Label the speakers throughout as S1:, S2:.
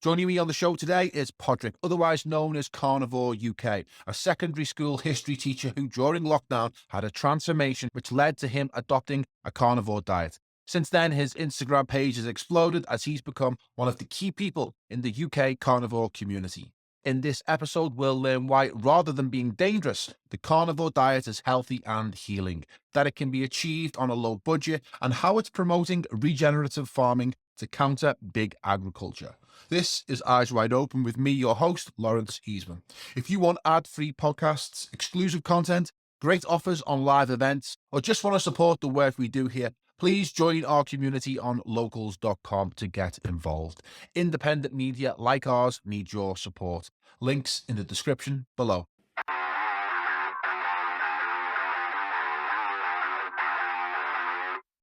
S1: Joining me on the show today is Padraic, otherwise known as CarnivoreUK, a secondary school history teacher who during lockdown had a transformation which led to him adopting a carnivore diet. Since then, his Instagram page has exploded as he's become one of the key people in the UK carnivore community. In this episode, we'll learn why, rather than being dangerous, the carnivore diet is healthy and healing, that it can be achieved on a low budget, and how it's promoting regenerative farming to counter big agriculture. This is Eyes Wide Open with me, your host, Lawrence Easman. If you want ad-free podcasts, exclusive content, great offers on live events, or just want to support the work we do here, please join our community on locals.com to get involved. Independent media like ours need your support. Links in the description below.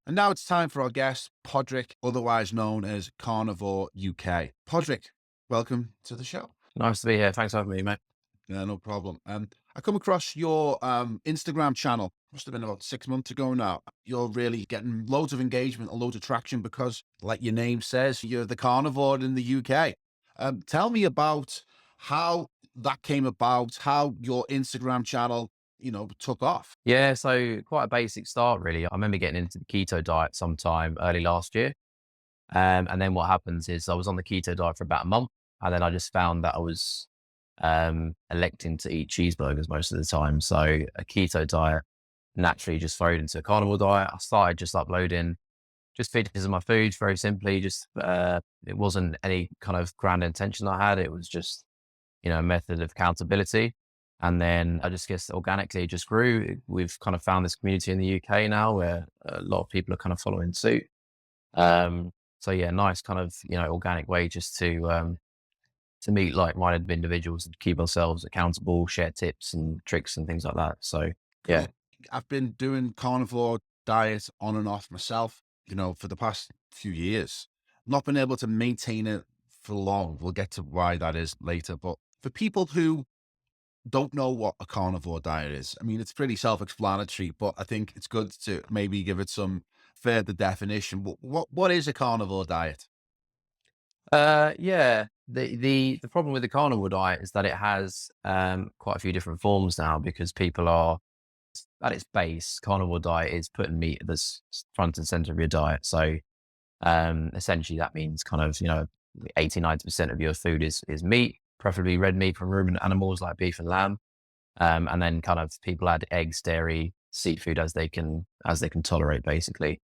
S1: And now it's time for our guest, Padraic, otherwise known as CarnivoreUK. Padraic, welcome to the show.
S2: Nice to be here. Thanks for having me, mate.
S1: Yeah, no problem. I come across your Instagram channel, must have been about 6 months ago now. You're really getting loads of engagement and loads of traction because, like your name says, you're the carnivore in the UK. Tell me about how that came about, how your Instagram channel, took off.
S2: Yeah, so quite a basic start, really. I remember getting into the keto diet sometime early last year. And then what happens is I was on the keto diet for about a month, and then I just found that I was electing to eat cheeseburgers most of the time. So a keto diet naturally just flowed into a carnivore diet. I started just uploading just pictures of my food, very simply. Just it wasn't any kind of grand intention I had. It was just, a method of accountability. And then I just guess organically it just grew. We've kind of found this community in the UK now where a lot of people are kind of following suit. So yeah, nice kind of, organic way just to meet like-minded individuals and keep ourselves accountable, share tips and tricks and things like that. So yeah.
S1: I've been doing carnivore diet on and off myself, for the past few years. Not been able to maintain it for long. We'll get to why that is later. But for people who don't know what a carnivore diet is, I mean, it's pretty self-explanatory, but I think it's good to maybe give it some further definition. What is a carnivore diet?
S2: Yeah. The problem with the carnivore diet is that it has quite a few different forms now because people are at its base. Carnivore diet is putting meat at the front and center of your diet. So essentially that means kind of 80-90% of your food is meat, preferably red meat from ruminant animals like beef and lamb, and then kind of people add eggs, dairy, seafood as they can tolerate, basically.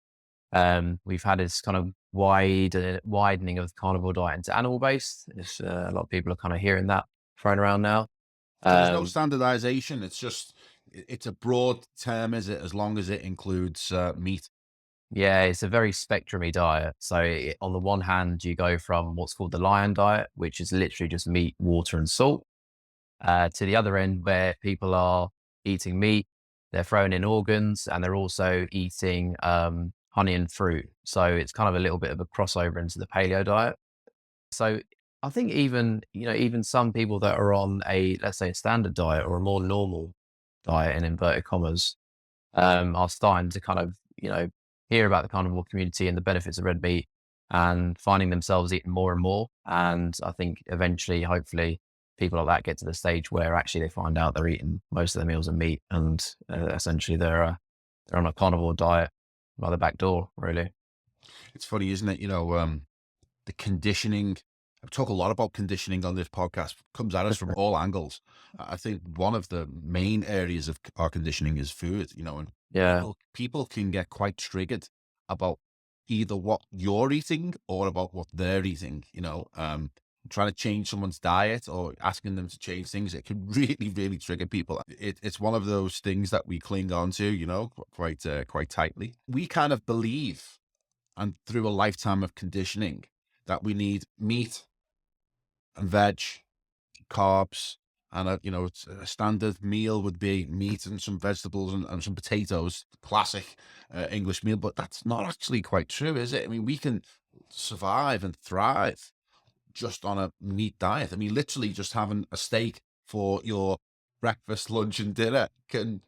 S2: We've had this kind of widening of the carnivore diet into animal based. A lot of people are kind of hearing that thrown around now.
S1: There's no standardization. It's a broad term, is it? As long as it includes meat.
S2: Yeah, it's a very spectrumy diet. So on the one hand, you go from what's called the lion diet, which is literally just meat, water, and salt, to the other end where people are eating meat, they're throwing in organs, and they're also eating honey and fruit. So it's kind of a little bit of a crossover into the paleo diet. So I think even some people that are on let's say a standard diet or a more normal diet in inverted commas, are starting to kind of, hear about the carnivore community and the benefits of red meat and finding themselves eating more and more. And I think eventually, hopefully, people like that get to the stage where actually they find out they're eating most of their meals are meat and essentially they're on a carnivore diet by the back door, really.
S1: It's funny, isn't it? The conditioning. I talk a lot about conditioning on this podcast. Comes at us from all angles. I think one of the main areas of our conditioning is food. And
S2: Yeah.
S1: people can get quite triggered about either what you're eating or about what they're eating. Trying to change someone's diet or asking them to change things, it can really, really trigger people. It's one of those things that we cling on to, quite tightly. We kind of believe, and through a lifetime of conditioning, that we need meat and veg, carbs, and it's a standard meal would be meat and some vegetables and some potatoes, classic English meal. But that's not actually quite true, is it? I mean, we can survive and thrive just on a meat diet. I mean, literally just having a steak for your breakfast, lunch, and dinner can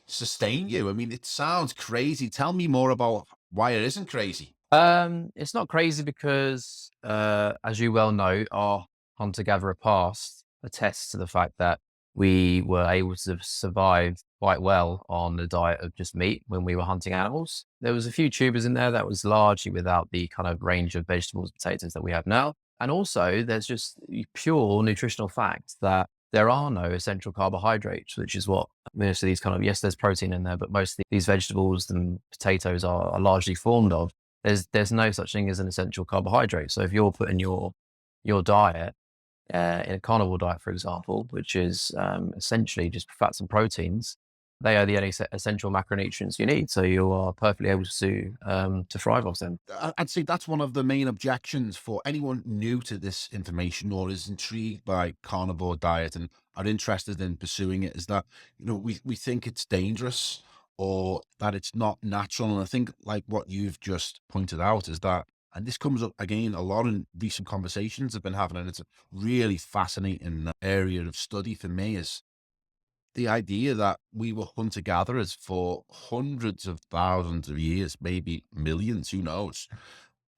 S1: sustain you. I mean, it sounds crazy. Tell me more about why it isn't crazy.
S2: It's not crazy because, as you well know, our hunter-gatherer past attests to the fact that we were able to survive quite well on the diet of just meat when we were hunting animals. There was a few tubers in there that was largely without the kind of range of vegetables and potatoes that we have now. And also, there's just pure nutritional fact that there are no essential carbohydrates, which is what most of these kind of, yes, there's protein in there, but most of these vegetables and potatoes are largely formed of. There's no such thing as an essential carbohydrate. So if you're putting your diet in a carnivore diet, for example, which is essentially just fats and proteins, they are the only essential macronutrients you need. So you are perfectly able to thrive off them.
S1: I'd say that's one of the main objections for anyone new to this information or is intrigued by carnivore diet and are interested in pursuing it, is that, we think it's dangerous or that it's not natural. And I think like what you've just pointed out is that, and this comes up again a lot in recent conversations I've been having, and it's a really fascinating area of study for me, is the idea that we were hunter gatherers for hundreds of thousands of years, maybe millions, who knows?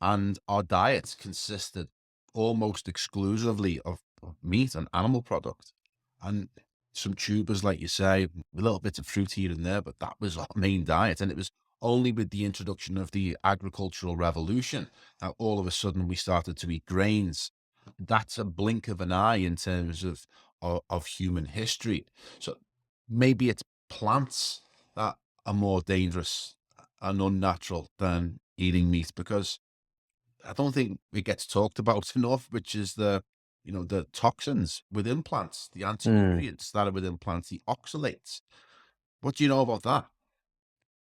S1: And our diets consisted almost exclusively of meat and animal product, and some tubers, like you say, a little bit of fruit here and there, but that was our main diet. And it was only with the introduction of the agricultural revolution that all of a sudden we started to eat grains. That's a blink of an eye in terms of human history. So maybe it's plants that are more dangerous and unnatural than eating meat, because I don't think it gets talked about enough, which is the toxins within plants, the
S2: Mm.
S1: anti-nutrients that are within plants, the oxalates. What do you know about that?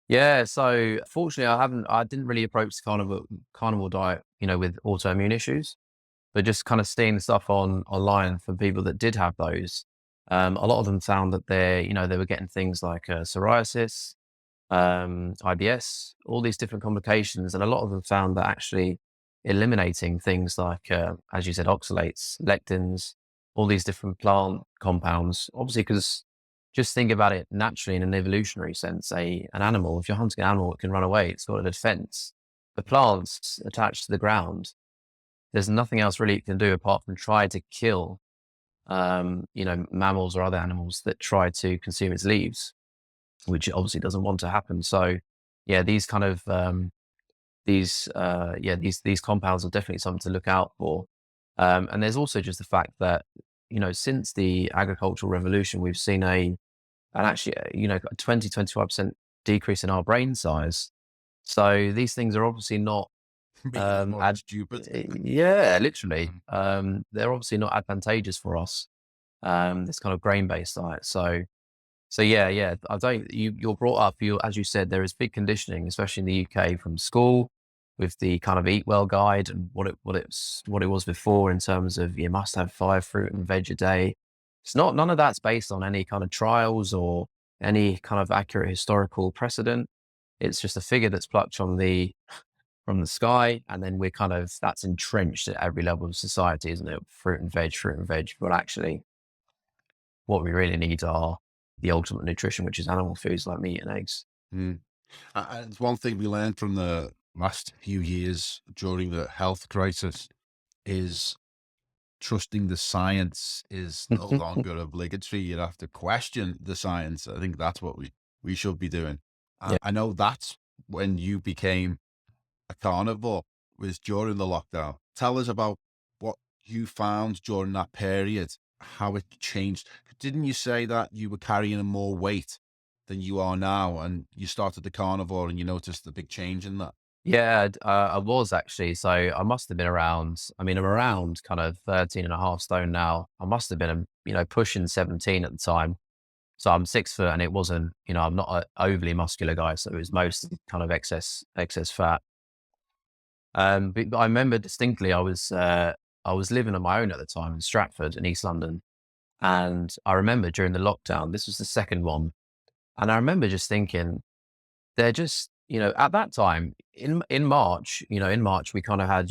S2: Yeah, so fortunately, I didn't really approach the carnivore diet, with autoimmune issues, but just kind of seeing the stuff online for people that did have those. A lot of them found that they were getting things like psoriasis, IBS, all these different complications. And a lot of them found that actually eliminating things like, as you said, oxalates, lectins, all these different plant compounds, obviously, because just think about it naturally in an evolutionary sense, an animal, if you're hunting an animal, it can run away, it's got a defense. The plants attached to the ground, there's nothing else really it can do apart from try to kill, mammals or other animals that try to consume its leaves, which it obviously doesn't want to happen. So, yeah, these kind of these compounds are definitely something to look out for. And there's also just the fact that since the agricultural revolution, we've seen an actually a 20-25% decrease in our brain size. So these things are obviously not
S1: Making us more stupid.
S2: yeah, literally.
S1: Mm.
S2: They're obviously not advantageous for us. This kind of grain based diet. So yeah, yeah. I don't. You're brought up. As you said, there is big conditioning, especially in the UK, from school, with the kind of eat well guide and what it was before in terms of you must have 5 fruit and veg a day. It's not. None of that's based on any kind of trials or any kind of accurate historical precedent. It's just a figure that's plucked from the sky, and then we're kind of that's entrenched at every level of society, isn't it? Fruit and veg. But actually, what we really need are the ultimate nutrition, which is animal foods like meat and eggs.
S1: Mm. It's one thing we learned from the last few years during the health crisis is trusting the science is no longer obligatory. You have to question the science. I think that's what we should be doing.
S2: Yeah.
S1: I know that's when you became a carnivore, was during the lockdown. Tell us about what you found during that period, how it changed. Didn't you say that you were carrying more weight than you are now, and you started the carnivore and you noticed the big change in that?
S2: Yeah, I was actually. So I must have been around, I mean, I'm around kind of 13 and a half stone now. I must have been, pushing 17 at the time. So I'm 6 foot and it wasn't, I'm not an overly muscular guy. So it was mostly kind of excess fat. But I remember distinctly, I was living on my own at the time in Stratford in East London. And I remember during the lockdown, this was the second one. And I remember just thinking, they're just, at that time in March, in March, we kind of had,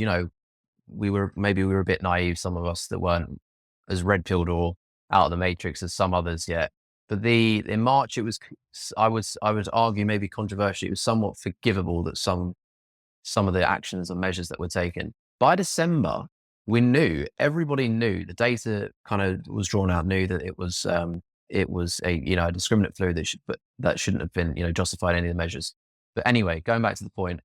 S2: we were a bit naive, some of us that weren't as red pilled or out of the matrix as some others yet. But in March, it was, I would argue maybe controversially, it was somewhat forgivable that some of the actions and measures that were taken. By December, everybody knew, the data kind of was drawn out, knew that it was a, a discriminant flu that shouldn't have been, justified any of the measures. But anyway, going back to the point,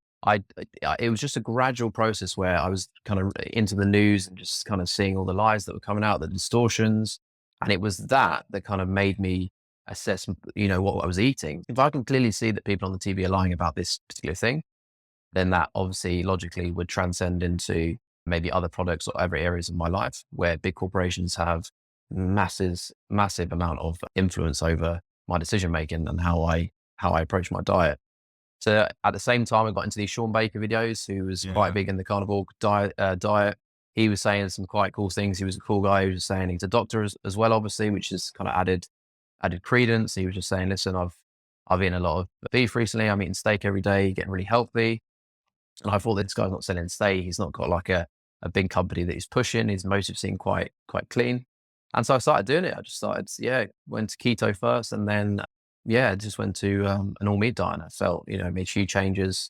S2: it was just a gradual process where I was kind of into the news and just kind of seeing all the lies that were coming out, the distortions. And it was that kind of made me assess, what I was eating. If I can clearly see that people on the TV are lying about this particular thing, then that obviously logically would transcend into maybe other products or other areas of my life where big corporations have massive amount of influence over my decision making and how I approach my diet. So at the same time, I got into these Sean Baker videos, who was quite big in the carnivore diet. He was saying some quite cool things. He was a cool guy. He was just saying he's a doctor as well, obviously, which has kind of added credence. He was just saying, listen, I've eaten a lot of beef recently. I'm eating steak every day, getting really healthy. And I thought, this guy's not selling steak. He's not got like a big company that he's pushing. His motives seem quite clean. And so I started doing it. I just went to keto first, and then, just went to an all meat diet. And I felt, made huge changes,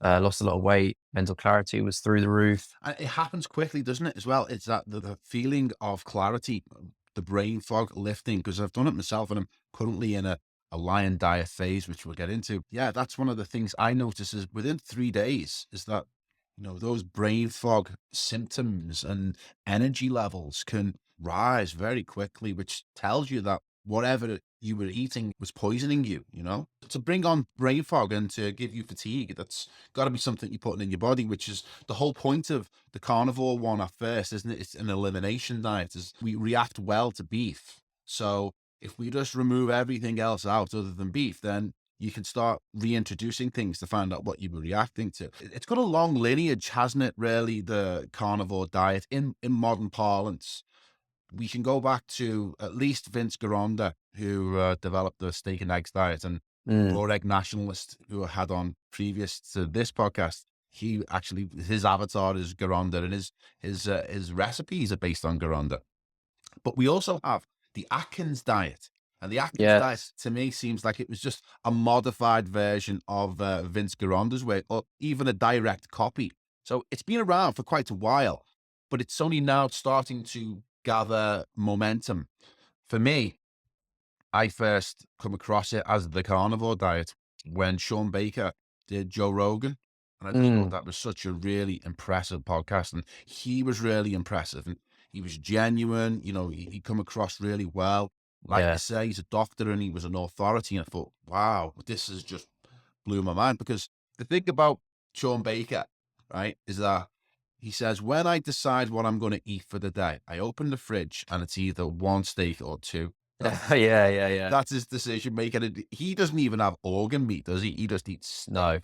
S2: lost a lot of weight, mental clarity was through the roof.
S1: And it happens quickly, doesn't it, as well? It's that the feeling of clarity, the brain fog lifting, because I've done it myself, and I'm currently in a lion diet phase, which we'll get into. Yeah, that's one of the things I notice is within 3 days is that, those brain fog symptoms and energy levels can rise very quickly, which tells you that whatever you were eating was poisoning you, To bring on brain fog and to give you fatigue, that's got to be something you're putting in your body, which is the whole point of the carnivore one at first, isn't it? It's an elimination diet. Is we react well to beef. So if we just remove everything else out other than beef, then you can start reintroducing things to find out what you were reacting to. It's got a long lineage, hasn't it, really, the carnivore diet in modern parlance. We can go back to at least Vince Gironda, who developed the steak and eggs diet, and raw egg nationalist, who I had on previous to this podcast. He actually, his avatar is Gironda, and his recipes are based on Gironda. But we also have the Atkins diet. And the Atkins diet, to me, seems like it was just a modified version of Vince Gironda's way, or even a direct copy. So it's been around for quite a while, but it's only now starting to gather momentum. For me, I first come across it as the carnivore diet when Sean Baker did Joe Rogan. And I just thought that was such a really impressive podcast. And he was really impressive. And he was genuine. He come across really well. Like I say, he's a doctor and he was an authority. And I thought, wow, this has just blew my mind. Because the thing about Sean Baker, right, is that he says, when I decide what I'm going to eat for the day, I open the fridge and it's either one steak or two. That's his decision making. He doesn't even have organ meat, does he? He just eats steak.
S2: No.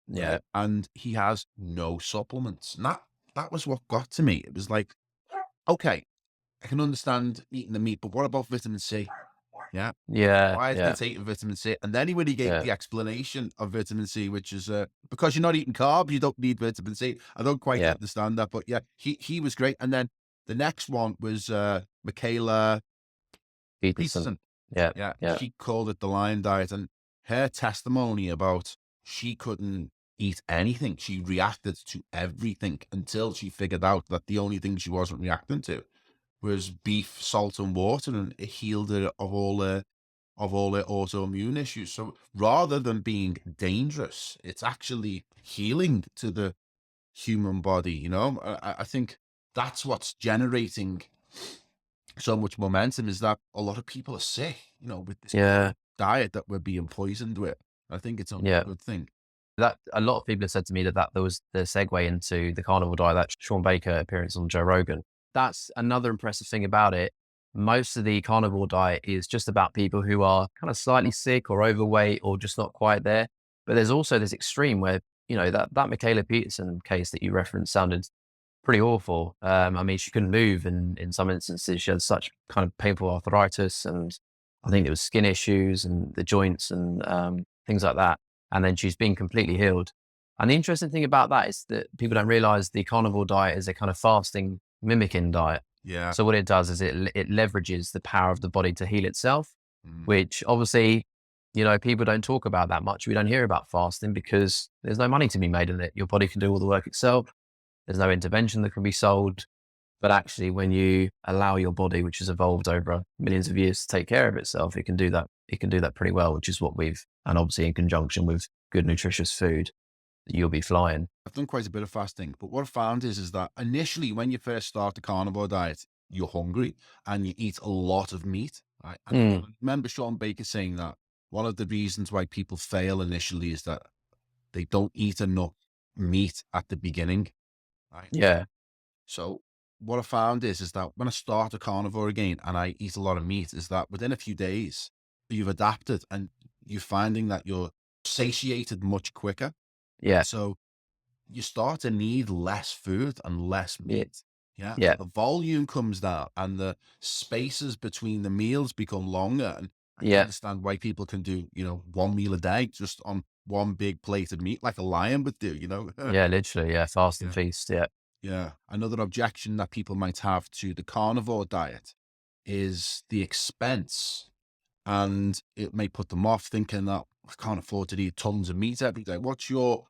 S2: Yeah.
S1: Right? And he has no supplements. And that was what got to me. It was like, okay, I can understand eating the meat, but what about vitamin C? Yeah. Why is it taking vitamin C? And then when he gave the explanation of vitamin C, which is because you're not eating carbs, you don't need vitamin C. I don't quite understand that, but he was great. And then the next one was Michaela Peterson.
S2: Yeah.
S1: She called it the lion diet, and her testimony about she couldn't eat anything. She reacted to everything until she figured out that the only thing she wasn't reacting to was beef, salt, and water, and it healed her of all their autoimmune issues. So rather than being dangerous, it's actually healing to the human body. I think that's what's generating so much momentum, is that a lot of people are sick, with this diet that we're being poisoned with. I think it's a good thing.
S2: That a lot of people have said to me that there was the segue into the carnivore diet, that Sean Baker appearance on Joe Rogan. That's another impressive thing about it. Most of the carnivore diet is just about people who are kind of slightly sick or overweight or just not quite there. But there's also this extreme where, that Michaela Peterson case that you referenced sounded pretty awful. I mean, she couldn't move, and in some instances she had such kind of painful arthritis, and I think there was skin issues and the joints and things like that. And then she's been completely healed. And the interesting thing about that is that people don't realize the carnivore diet is a kind of fasting mimicking diet.
S1: Yeah.
S2: So what it does is it leverages the power of the body to heal itself, which obviously people don't talk about that much. We don't hear about fasting because there's no money to be made in it. Your body can do all the work itself. There's no intervention that can be sold. But actually, when you allow your body, which has evolved over millions of years, to take care of itself, it can do that. It can do that pretty well, which is what and obviously in conjunction with good, nutritious food, you'll be flying.
S1: I've done quite a bit of fasting, but what I found is that initially when you first start the carnivore diet, you're hungry and you eat a lot of meat. Right? And I remember Sean Baker saying that one of the reasons why people fail initially is that they don't eat enough meat at the beginning. Right?
S2: Yeah.
S1: So what I found is that when I start a carnivore again and I eat a lot of meat, is that within a few days you've adapted and you're finding that you're satiated much quicker.
S2: Yeah.
S1: So you start to need less food and less meat. Yeah.
S2: Yeah.
S1: The volume comes down and the spaces between the meals become longer. And I understand why people can do, one meal a day just on one big plate of meat, like a lion would do,
S2: Yeah, literally. Yeah. Fast and feast. Yeah.
S1: Yeah. Another objection that people might have to the carnivore diet is the expense. And it may put them off thinking that I can't afford to eat tons of meat every day. What's your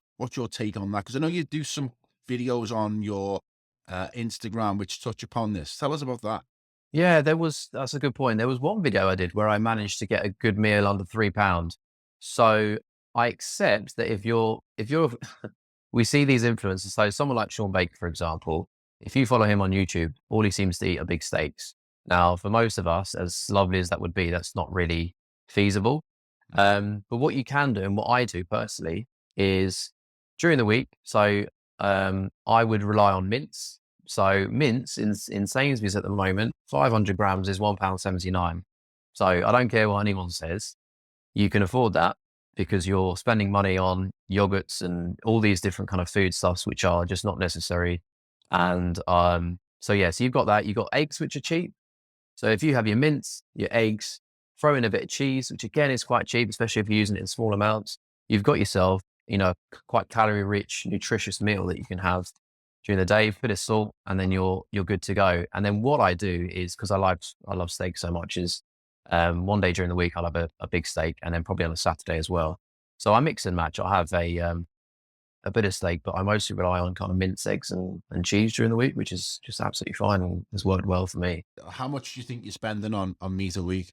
S1: take on that? Because I know you do some videos on your Instagram which touch upon this. Tell us about that.
S2: Yeah, that's a good point. There was one video I did where I managed to get a good meal under £3. So I accept that if you're, we see these influencers. So someone like Sean Baker, for example, if you follow him on YouTube, all he seems to eat are big steaks. Now, for most of us, as lovely as that would be, that's not really feasible. But what you can do, and what I do personally, is during the week. So I would rely on mince. So mince in Sainsbury's at the moment, 500 grams is £1.79. So I don't care what anyone says. You can afford that because you're spending money on yogurts and all these different kind of foodstuffs, which are just not necessary. And so you've got that. You've got eggs, which are cheap. So if you have your mince, your eggs, throw in a bit of cheese, which again is quite cheap, especially if you're using it in small amounts, you've got yourself, quite calorie rich, nutritious meal that you can have during the day, a bit of salt, and then you're good to go. And then what I do is, because I love steak so much, is one day during the week I'll have a big steak, and then probably on a Saturday as well. So I mix and match. I'll have a bit of steak, but I mostly rely on kind of mince, eggs and cheese during the week, which is just absolutely fine and has worked well for me.
S1: How much do you think you're spending on meat a week?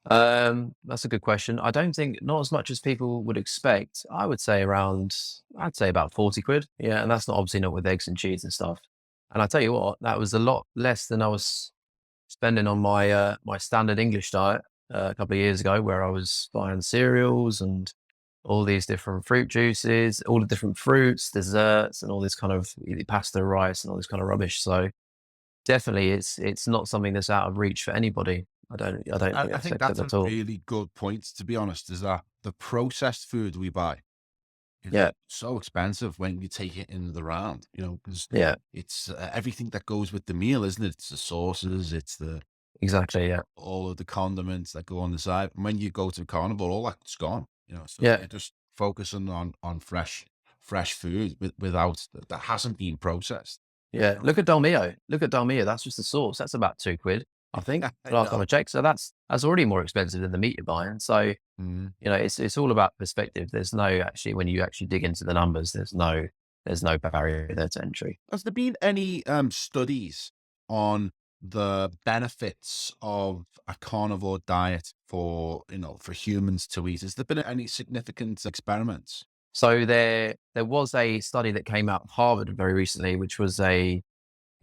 S2: That's a good question. I don't think, not as much as people would expect. I'd say about 40 quid. Yeah. And that's obviously not with eggs and cheese and stuff. And I tell you what, that was a lot less than I was spending on my standard English diet a couple of years ago, where I was buying cereals and all these different fruit juices, all the different fruits, desserts, and all this kind of pasta, rice, and all this kind of rubbish. So definitely, it's not something that's out of reach for anybody. I don't think
S1: I think that's
S2: at
S1: a
S2: all.
S1: really good point, to be honest, is that the processed food we buy is
S2: Yeah,
S1: so expensive when you take it in the round, because
S2: yeah,
S1: it's everything that goes with the meal, isn't it? It's the sauces, it's
S2: exactly. Yeah,
S1: all of the condiments that go on the side. And when you go to carnivore, all that's gone, so
S2: yeah,
S1: you're just focusing on fresh food without that hasn't been processed.
S2: yeah. Look at Dolmio. Look at Dolmio. That's just the sauce. That's about £2, I think,
S1: I
S2: last time
S1: know.
S2: I checked. So that's already more expensive than the meat you're buying. So
S1: Mm.
S2: it's all about perspective. There's no actually, when you actually dig into the numbers, there's no barrier there to entry.
S1: Has there been any studies on the benefits of a carnivore diet for humans to eat? Has there been any significant experiments?
S2: So there was a study that came out of Harvard very recently, which was it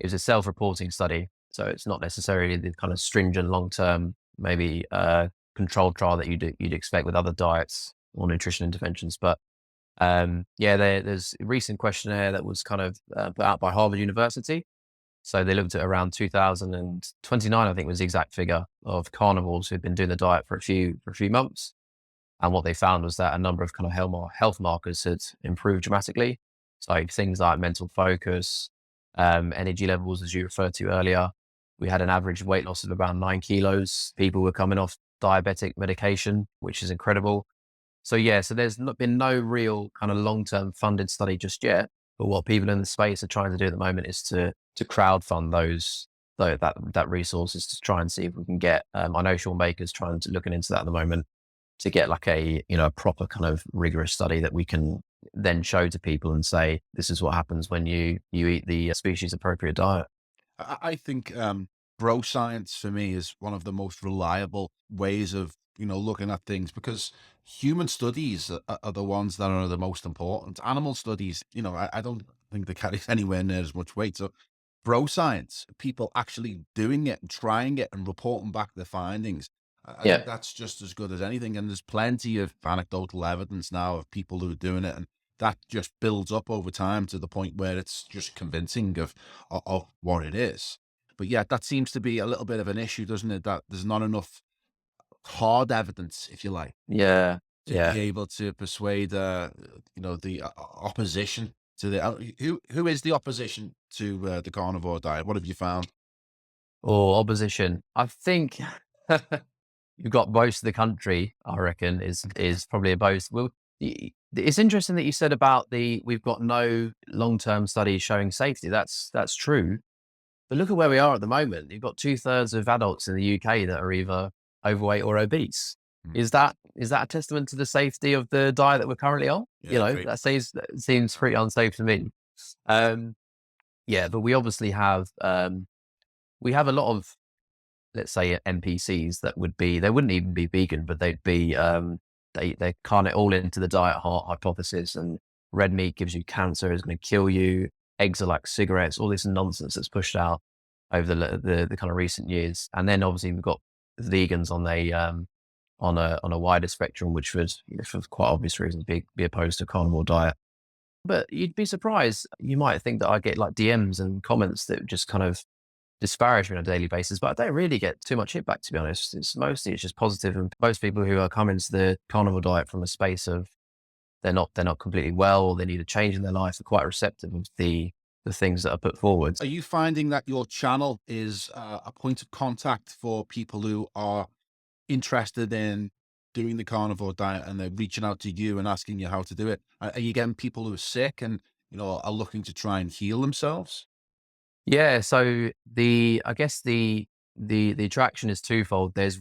S2: was a self-reporting study. So it's not necessarily the kind of stringent long-term, maybe controlled trial that you'd expect with other diets or nutrition interventions. But there's a recent questionnaire that was kind of put out by Harvard University. So they looked at around 2029, I think was the exact figure, of carnivores who'd been doing the diet for a few months. And what they found was that a number of kind of health markers had improved dramatically. So things like mental focus, energy levels, as you referred to earlier. We had an average weight loss of about 9 kilos. People were coming off diabetic medication, which is incredible. So so there's been no real kind of long-term funded study just yet. But what people in the space are trying to do at the moment is to crowdfund that resources to try and see if we can get. I know Sean Baker's looking into that at the moment. to get like a, a proper kind of rigorous study that we can then show to people and say, this is what happens when you eat the species appropriate diet.
S1: I think bro science for me is one of the most reliable ways of looking at things, because human studies are the ones that are the most important. Animal studies, I don't think they carry anywhere near as much weight. So bro science, people actually doing it and trying it and reporting back their findings, I think
S2: Yeah.
S1: that's just as good as anything. And there's plenty of anecdotal evidence now of people who are doing it, and that just builds up over time to the point where it's just convincing of what it is. But yeah, that seems to be a little bit of an issue, doesn't it? That there's not enough hard evidence, if you like,
S2: Yeah.
S1: to be
S2: Yeah.
S1: able to persuade, the opposition to the who is the opposition to the carnivore diet. What have you found?
S2: Or opposition. I think you've got most of the country, I reckon, is probably opposed. Well, it's interesting that you said about we've got no long-term studies showing safety. That's true. But look at where we are at the moment. You've got 2/3 of adults in the UK that are either overweight or obese.
S1: Mm.
S2: Is that a testament to the safety of the diet that we're currently on?
S1: Yeah, great.
S2: That seems pretty unsafe to me. Um, yeah, but we obviously have a lot of, let's say, NPCs that they wouldn't even be vegan, but they'd be they carne it all into the diet heart hypothesis, and red meat gives you cancer, is going to kill you. Eggs are like cigarettes, all this nonsense that's pushed out over the kind of recent years. And then obviously we've got vegans on a wider spectrum, which would, for quite obvious reasons, be opposed to carnivore diet. But you'd be surprised. You might think that I get like DMs and comments that just kind of disparage me on a daily basis, but I don't really get too much hit back, to be honest. It's just positive, and most people who are coming to the carnivore diet from a space of they're not completely well, or they need a change in their life, are quite receptive of the things that are put forward.
S1: Are you finding that your channel is a point of contact for people who are interested in doing the carnivore diet, and they're reaching out to you and asking you how to do it? Are you getting people who are sick and are looking to try and heal themselves?
S2: Yeah, so I guess the attraction is twofold. There's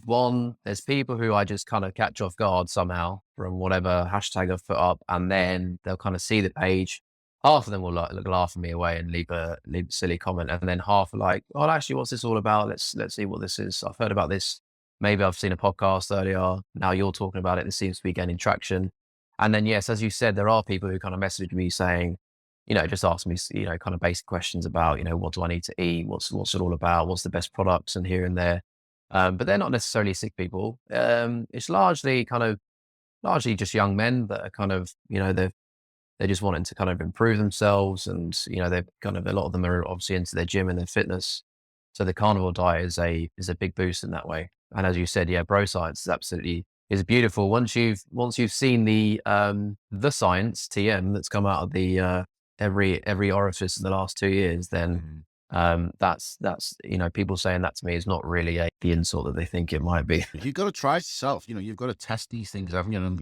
S2: people who I just kind of catch off guard somehow from whatever hashtag I've put up, and then they'll kind of see the page. Half of them will like laugh at me away and leave a silly comment, and then half are like, "Oh, actually, what's this all about? Let's see what this is. I've heard about this. Maybe I've seen a podcast earlier. Now you're talking about it. It seems to be gaining traction." And then yes, as you said, there are people who kind of message me saying, just ask me, kind of basic questions about, what do I need to eat? What's it all about? What's the best products, and here and there. But they're not necessarily sick people. It's largely just young men that are kind of, they're just wanting to kind of improve themselves. And, they're kind of, a lot of them are obviously into their gym and their fitness. So the carnivore diet is a big boost in that way. And as you said, yeah, bro science is beautiful. Once you've seen the science TM that's come out of the every orifice in the last 2 years, then that's people saying that to me is not really the insult that they think it might be.
S1: You've got to try it yourself. You've got to test these things, haven't you? And,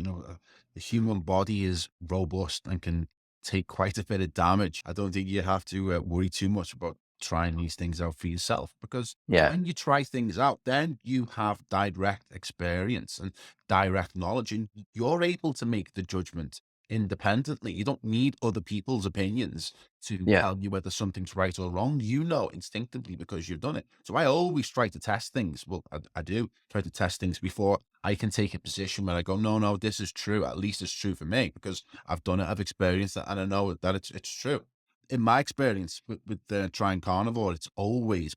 S1: the human body is robust and can take quite a bit of damage. I don't think you have to worry too much about trying these things out for yourself, because
S2: Yeah,
S1: when you try things out, then you have direct experience and direct knowledge, and you're able to make the judgment independently. You don't need other people's opinions to
S2: yeah,
S1: tell you whether something's right or wrong. You know instinctively because you've done it. So I always try to test things. Well, I do try to test things before I can take a position where I go, no, this is true. At least it's true for me because I've done it, I've experienced it, and I know that it's true. In my experience with trying carnivore, it's always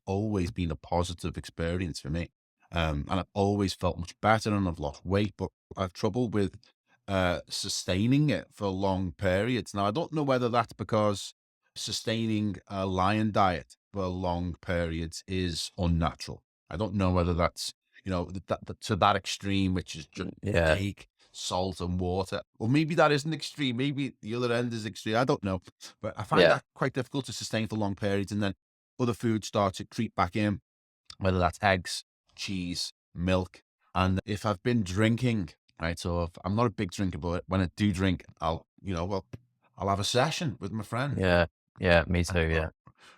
S1: been a positive experience for me. And I've always felt much better, and I've lost weight, but I've trouble with sustaining it for long periods. Now, I don't know whether that's because sustaining a lion diet for long periods is unnatural. I don't know whether that's, to that extreme, which is just
S2: yeah,
S1: take salt and water. Or maybe that isn't extreme. Maybe the other end is extreme. I don't know. But I find
S2: yeah,
S1: that quite difficult to sustain for long periods. And then other foods start to creep back in, whether that's eggs, cheese, milk. And if I've been drinking, right, so if I'm not a big drinker, but when I do drink, I'll have a session with my friend.
S2: yeah, yeah. Me too. Yeah,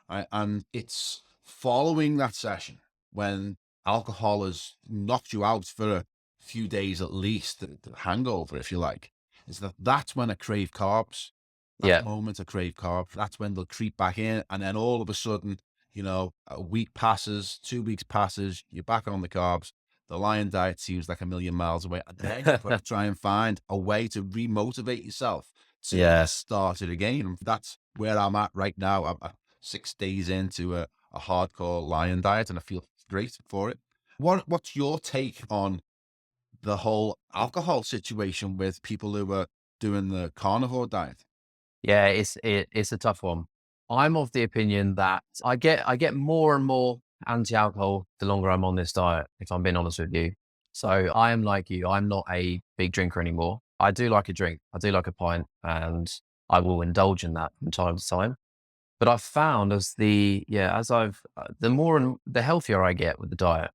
S1: Right? And it's following that session when alcohol has knocked you out for few days at least, the hangover, if you like, is that's when I crave carbs. That
S2: Yeah.
S1: moment I crave carbs, that's when they'll creep back in, and then all of a sudden, a week passes, 2 weeks passes, you're back on the carbs. The lion diet seems like a million miles away, and then you've got to try and find a way to remotivate yourself to
S2: Yeah.
S1: start it again. And that's where I'm at right now. I'm 6 days into a hardcore lion diet, and I feel great for it. What's your take on the whole alcohol situation with people who are doing the carnivore diet?
S2: Yeah, it's a tough one. I'm of the opinion that I get more and more anti-alcohol the longer I'm on this diet, if I'm being honest with you. So I am like you. I'm not a big drinker anymore. I do like a drink. I do like a pint, and I will indulge in that from time to time. But I've found as I've the more and the healthier I get with the diet,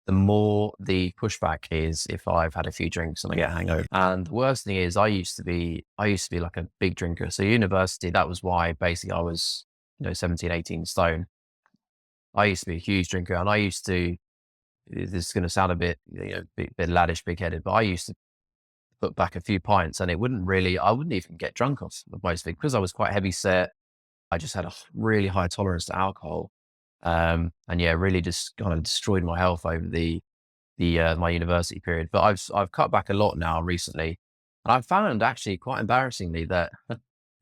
S2: the more the pushback is if I've had a few drinks and I get a hangover. And the worst thing is I used to be like a big drinker. So university, that was why basically I was, 17, 18 stone. I used to be a huge drinker, and I used to, this is going to sound a bit, bit laddish, big headed, but I used to put back a few pints, and I wouldn't even get drunk off most of it because I was quite heavy set. I just had a really high tolerance to alcohol. And yeah, really just kind of destroyed my health over the my university period. But I've cut back a lot now recently, and I've found actually quite embarrassingly that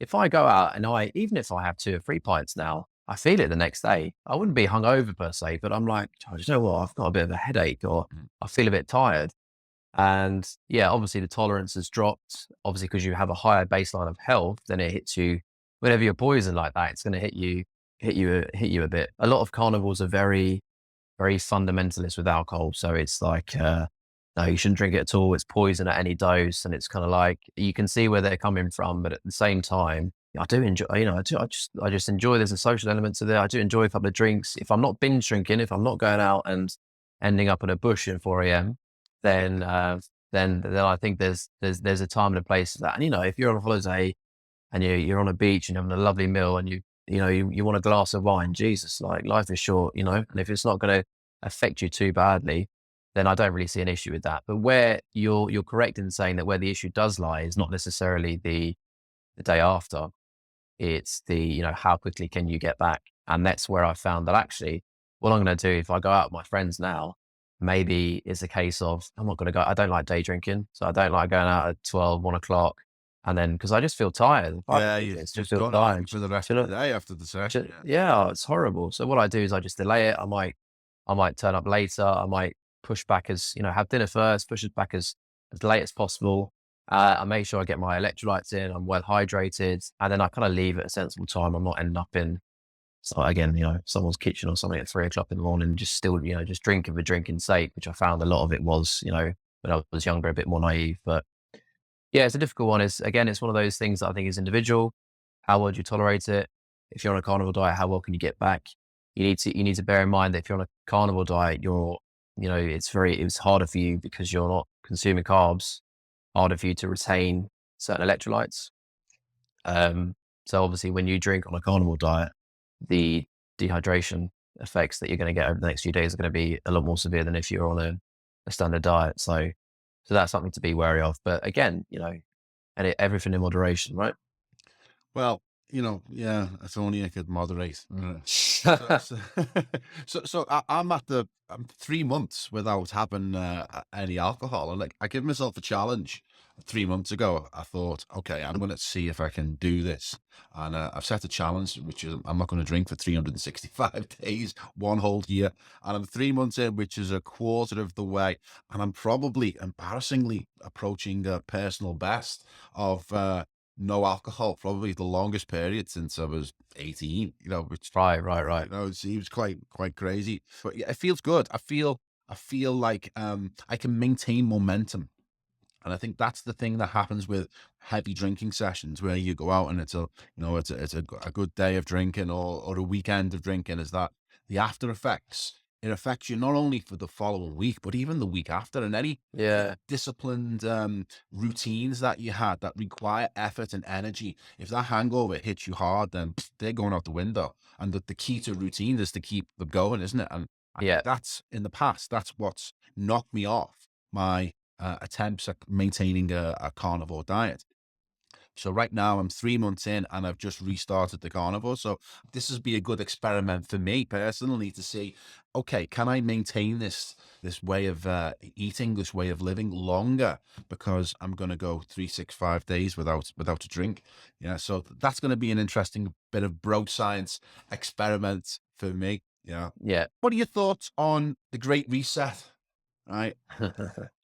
S2: if I go out and even if I have 2 or 3 pints now, I feel it the next day. I wouldn't be hungover per se, but I'm like, "Oh, you know what? I've got a bit of a headache, or
S1: Mm.
S2: I feel a bit tired." And yeah, obviously the tolerance has dropped. Obviously, because you have a higher baseline of health, then it hits you. Whenever you're poisoned like that, it's going to hit you a bit. A lot of carnivores are very, very fundamentalist with alcohol. So it's like, no, you shouldn't drink it at all. It's poison at any dose. And it's kind of like, you can see where they're coming from. But at the same time, I do enjoy, I just enjoy, there's a social element to there. I do enjoy a couple of drinks. If I'm not binge drinking, if I'm not going out and ending up in a bush at 4 a.m., then, then I think there's a time and a place for that. And, if you're on holiday and you're on a beach and having a lovely meal, and you want a glass of wine, Jesus, like, life is short, and if it's not going to affect you too badly, then I don't really see an issue with that. But where you're correct in saying that where the issue does lie is not necessarily the day after. It's how quickly can you get back? And that's where I found that actually what I'm going to do if I go out with my friends now, maybe it's a case of I'm not going to go. I don't like day drinking. So I don't like going out at 12, 1 o'clock. And then, because I just feel tired. If I
S1: Yeah,
S2: do
S1: you
S2: this, just
S1: just
S2: feel
S1: done it
S2: tired.
S1: for the rest
S2: Do you
S1: of
S2: know,
S1: the day after the session.
S2: yeah, it's horrible. So what I do is I just delay it. I might turn up later. I might push back have dinner first, push it back as late as possible. I make sure I get my electrolytes in. I'm well hydrated, and then I kind of leave at a sensible time. I'm not ending up in, so again, someone's kitchen or something at 3 o'clock in the morning, just still, just drinking for drinking's sake, which I found a lot of it was, when I was younger, a bit more naive. But yeah, it's a difficult one. It's one of those things that I think is individual. How well do you tolerate it? If you're on a carnivore diet, how well can you get back? You need to bear in mind that if you're on a carnivore diet, it's harder for you because you're not consuming carbs, harder for you to retain certain electrolytes. Um, so obviously when you drink on a carnivore diet, the dehydration effects that you're going to get over the next few days are going to be a lot more severe than if you're on a standard diet. So that's something to be wary of. But again, and everything in moderation, right?
S1: Well, yeah, if only I could moderate. So, so, I'm 3 months without having any alcohol, and like I give myself a challenge. 3 months ago, I thought, okay, I'm going to see if I can do this, and I've set a challenge, which is I'm not going to drink for 365 days, one whole year, and I'm 3 months in, which is a quarter of the way, and I'm probably embarrassingly approaching a personal best of no alcohol, probably the longest period since I was 18, which,
S2: Right, right, right.
S1: it seems quite crazy. But yeah, it feels good. I feel like I can maintain momentum. And I think that's the thing that happens with heavy drinking sessions where you go out and it's a good day of drinking, or a weekend of drinking, is that the after effects, it affects you not only for the following week, but even the week after, and any
S2: Yeah,
S1: disciplined routines that you had that require effort and energy. If that hangover hits you hard, then they're going out the window. And the key to routine is to keep them going, isn't it? And I think
S2: yeah,
S1: that's in the past, that's what's knocked me off my attempts at maintaining a carnivore diet. So right now I'm 3 months in and I've just restarted the carnivore. So this would be a good experiment for me personally to see, okay, can I maintain this way of eating, this way of living longer? Because I'm going to go 365 days without a drink. Yeah, so that's going to be an interesting bit of bro science experiment for me. Yeah.
S2: Yeah.
S1: What are your thoughts on the Great Reset? Right.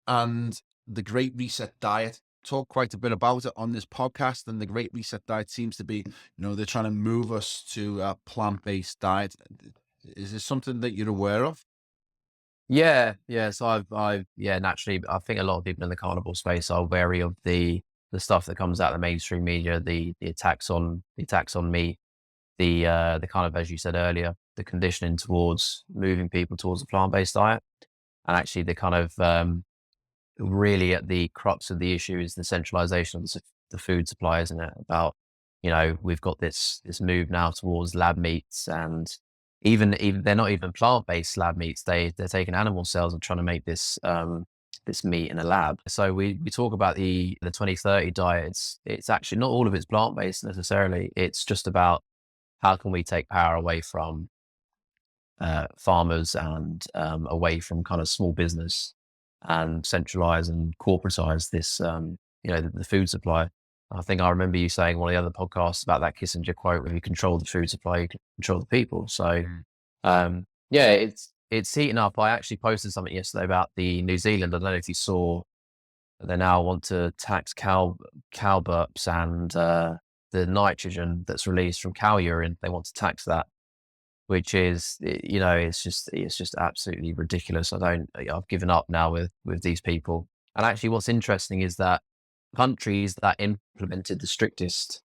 S1: And the Great Reset diet. Talk quite a bit about it on this podcast, and the Great Reset diet seems to be, they're trying to move us to a plant-based diet. Is this something that you're aware of?
S2: Yeah, yeah. So yeah, naturally, I think a lot of people in the carnivore space are wary of the stuff that comes out of the mainstream media, the attacks on meat, the kind of, as you said earlier, the conditioning towards moving people towards a plant-based diet, and actually the kind of really at the crux of the issue is the centralization of the food supply, isn't it? About, we've got this move now towards lab meats, and even they're not even plant-based lab meats. They're taking animal cells and trying to make this meat in a lab. So we talk about the 2030 diet. It's actually not all of it's plant-based necessarily. It's just about how can we take power away from farmers and away from kind of small business and centralize and corporatize this, the food supply. I think I remember you saying one of the other podcasts about that Kissinger quote, where you control the food supply, you can control the people. So, yeah, it's heating up. I actually posted something yesterday about the New Zealand. I don't know if you saw, they now want to tax cow burps and the nitrogen that's released from cow urine. They want to tax that, which is, it's just absolutely ridiculous. I've given up now with these people. And actually what's interesting is that countries that implemented the strictest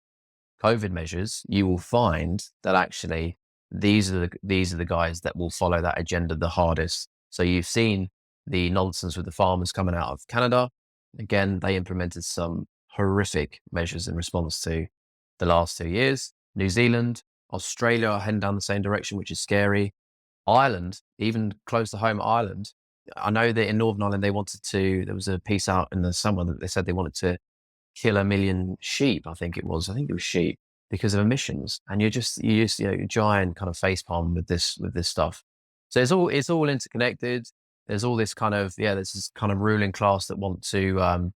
S2: COVID measures, you will find that actually these are the guys that will follow that agenda the hardest. So you've seen the nonsense with the farmers coming out of Canada. Again, they implemented some horrific measures in response to the last 2 years. New Zealand, Australia are heading down the same direction, which is scary. Ireland, even close to home, Ireland. I know that in Northern Ireland, there was a piece out in the summer that they said they wanted to kill 1 million sheep. I think it was sheep, because of emissions. And you just, giant kind of facepalm with this stuff. So it's all interconnected. There's all this kind of, there's this kind of ruling class that want to,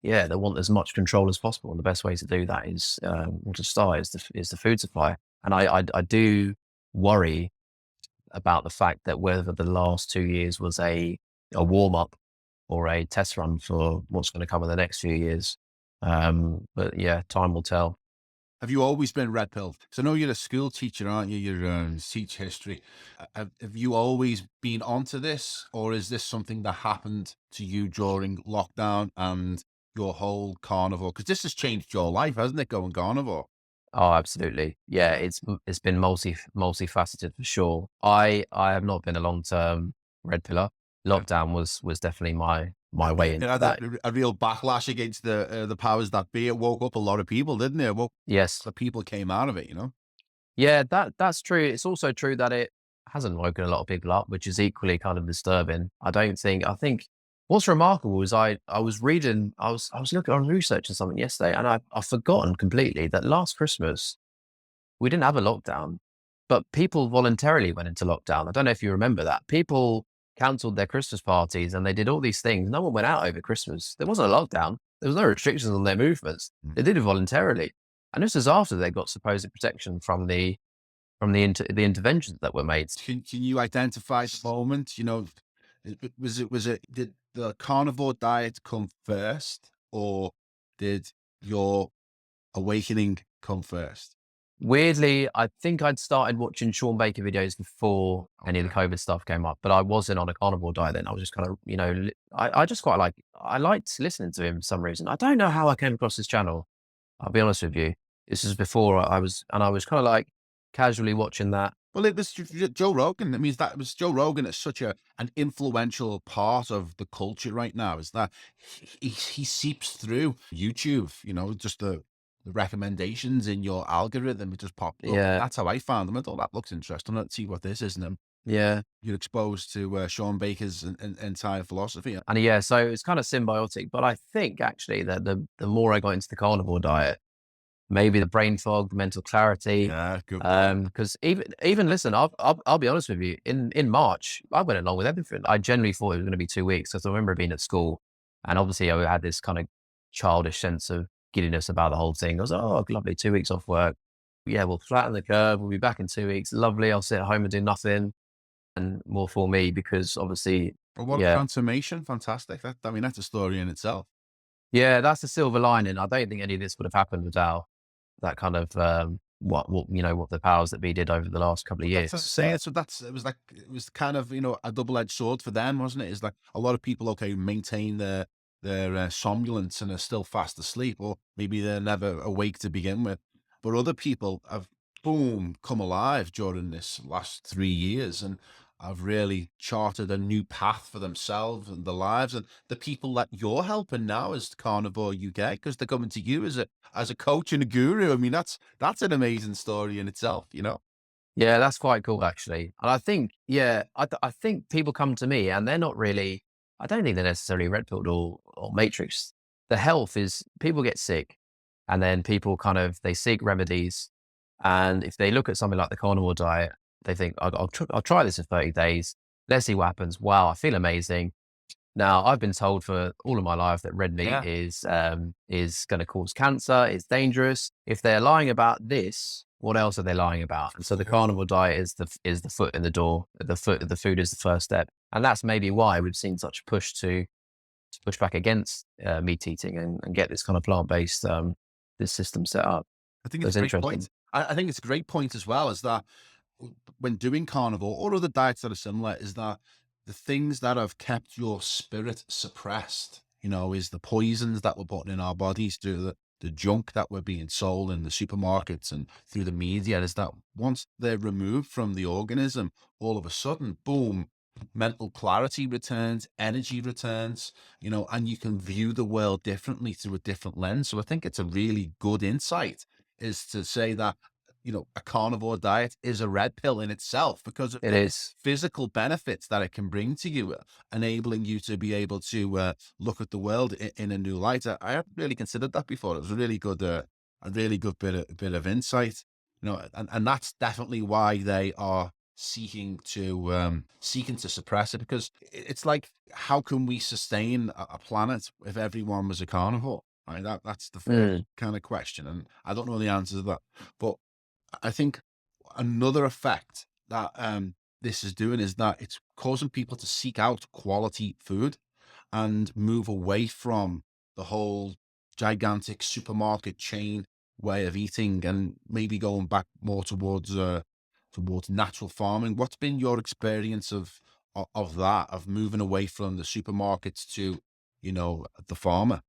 S2: they want as much control as possible. And the best way to do that is, to start is the food supply. And I do worry about the fact that whether the last 2 years was a warm up or a test run for what's going to come in the next few years. But yeah, time will tell.
S1: Have you always been red pilled? Because I know you're a school teacher, aren't you? You teach history. Have you always been onto this, or is this something that happened to you during lockdown and your whole carnivore? Because this has changed your life, hasn't it? Going carnivore.
S2: Oh, absolutely. Yeah, it's been multifaceted for sure. I have not been a long-term red pillar. Lockdown was definitely my way into
S1: It had
S2: that.
S1: a real backlash against the powers that be. It woke up a lot of people, didn't it? Well,
S2: Yes.
S1: the people came out of it,
S2: Yeah, that's true. It's also true that it hasn't woken a lot of people up, which is equally kind of disturbing. I think what's remarkable is I was researching something yesterday, and I've forgotten completely that last Christmas we didn't have a lockdown, but people voluntarily went into lockdown. I don't know if you remember that. People cancelled their Christmas parties and they did all these things. No one went out over Christmas. There wasn't a lockdown. There was no restrictions on their movements. They did it voluntarily. And this is after they got supposed protection from the interventions that were made.
S1: Can you identify the moment? Did the carnivore diet come first, or did your awakening come first?
S2: Weirdly, I think I'd started watching Sean Baker videos before any of the COVID stuff came up, but I wasn't on a carnivore diet then. I was just kind of, I just I liked listening to him for some reason. I don't know how I came across his channel. I'll be honest with you. This is before I was kind of like casually watching that.
S1: Well, it was Joe Rogan. I mean, that was Joe Rogan is such an influential part of the culture right now. Is that he seeps through YouTube? Just the recommendations in your algorithm, it just popped up.
S2: Yeah.
S1: That's how I found them. I thought that looks interesting. Let's see what this is. And then
S2: Yeah.
S1: You're exposed to Sean Baker's entire philosophy.
S2: And yeah, so it's kind of symbiotic. But I think actually that the more I got into the carnivore diet, maybe the brain fog, the mental clarity.
S1: Yeah, good point.
S2: Because even listen, I'll be honest with you. In March, I went along with everything. I generally thought it was going to be 2 weeks because I remember being at school, and obviously I had this kind of childish sense of giddiness about the whole thing. I was like, oh, lovely, 2 weeks off work. Yeah, we'll flatten the curve. We'll be back in 2 weeks. Lovely. I'll sit at home and do nothing, and more for me because obviously,
S1: Well, what a
S2: yeah,
S1: transformation. Fantastic. I mean, that's a story in itself.
S2: yeah, that's the silver lining. I don't think any of this would have happened without that kind of what what the powers that be did over the last couple of
S1: That's what I'm
S2: years.
S1: saying. So it was kind of, a double-edged sword for them, wasn't it? It's like a lot of people, okay, maintain their somnolence and are still fast asleep, or maybe they're never awake to begin with. But other people have, boom, come alive during this last 3 years and have really charted a new path for themselves and their lives. And the people that you're helping now is Carnivore UK, because they're coming to you as a coach and a guru. I mean, that's an amazing story in itself, you know?
S2: Yeah, that's quite cool actually. And I think, yeah, I think people come to me and they're not really. I don't think they're necessarily red pilled or matrix. The health is people get sick, and then people kind of they seek remedies, and if they look at something like the carnivore diet, they think I'll try this in 30 days. Let's see what happens. Wow, I feel amazing. Now, I've been told for all of my life that red meat
S1: Yeah.
S2: is going to cause cancer. It's dangerous. If they're lying about this, what else are they lying about? And so the carnivore diet is the foot in the door. The food is the first step, and that's maybe why we've seen such a push to push back against meat eating and get this kind of plant based this system set up.
S1: I think
S2: So
S1: it's
S2: it's
S1: a great
S2: interesting.
S1: point. I think it's a great point as well, is that when doing carnivore or other diets that are similar, is that the things that have kept your spirit suppressed, is the poisons that we're putting in our bodies through the junk that we're being sold in the supermarkets and through the media, is that once they're removed from the organism, all of a sudden, boom, mental clarity returns, energy returns, and you can view the world differently through a different lens. So I think it's a really good insight, is to say that, a carnivore diet is a red pill in itself because of
S2: It
S1: the
S2: is.
S1: physical benefits that it can bring to you, enabling you to be able to look at the world in a new light. I hadn't really considered that before. It was a really good bit of insight, and that's definitely why they are seeking to suppress it, because it's like, how can we sustain a planet if everyone was a carnivore? Right, that's the first
S2: Mm.
S1: kind of question, and I don't know the answer to that. But I think another effect that this is doing is that it's causing people to seek out quality food and move away from the whole gigantic supermarket chain way of eating, and maybe going back more towards natural farming. What's been your experience of that, of moving away from the supermarkets to, the farmer?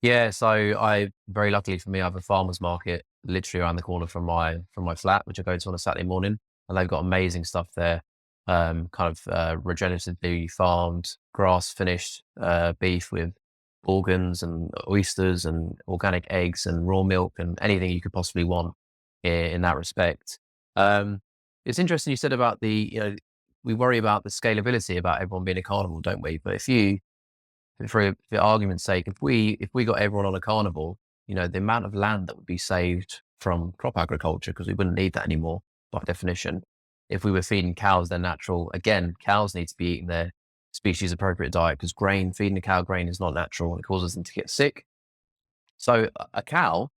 S2: Yeah, so I very luckily for me, I have a farmer's market literally around the corner from my flat, which I go to on a Saturday morning, and they've got amazing stuff there. Kind of regeneratively farmed, grass finished beef with organs and oysters and organic eggs and raw milk and anything you could possibly want in that respect. Um, it's interesting you said about we worry about the scalability about everyone being a carnivore, don't we? But for argument's sake, if we got everyone on a carnivore, the amount of land that would be saved from crop agriculture, because we wouldn't need that anymore by definition. If we were feeding cows their natural, again, cows need to be eating their species appropriate diet because feeding a cow grain is not natural. It causes them to get sick. So a cow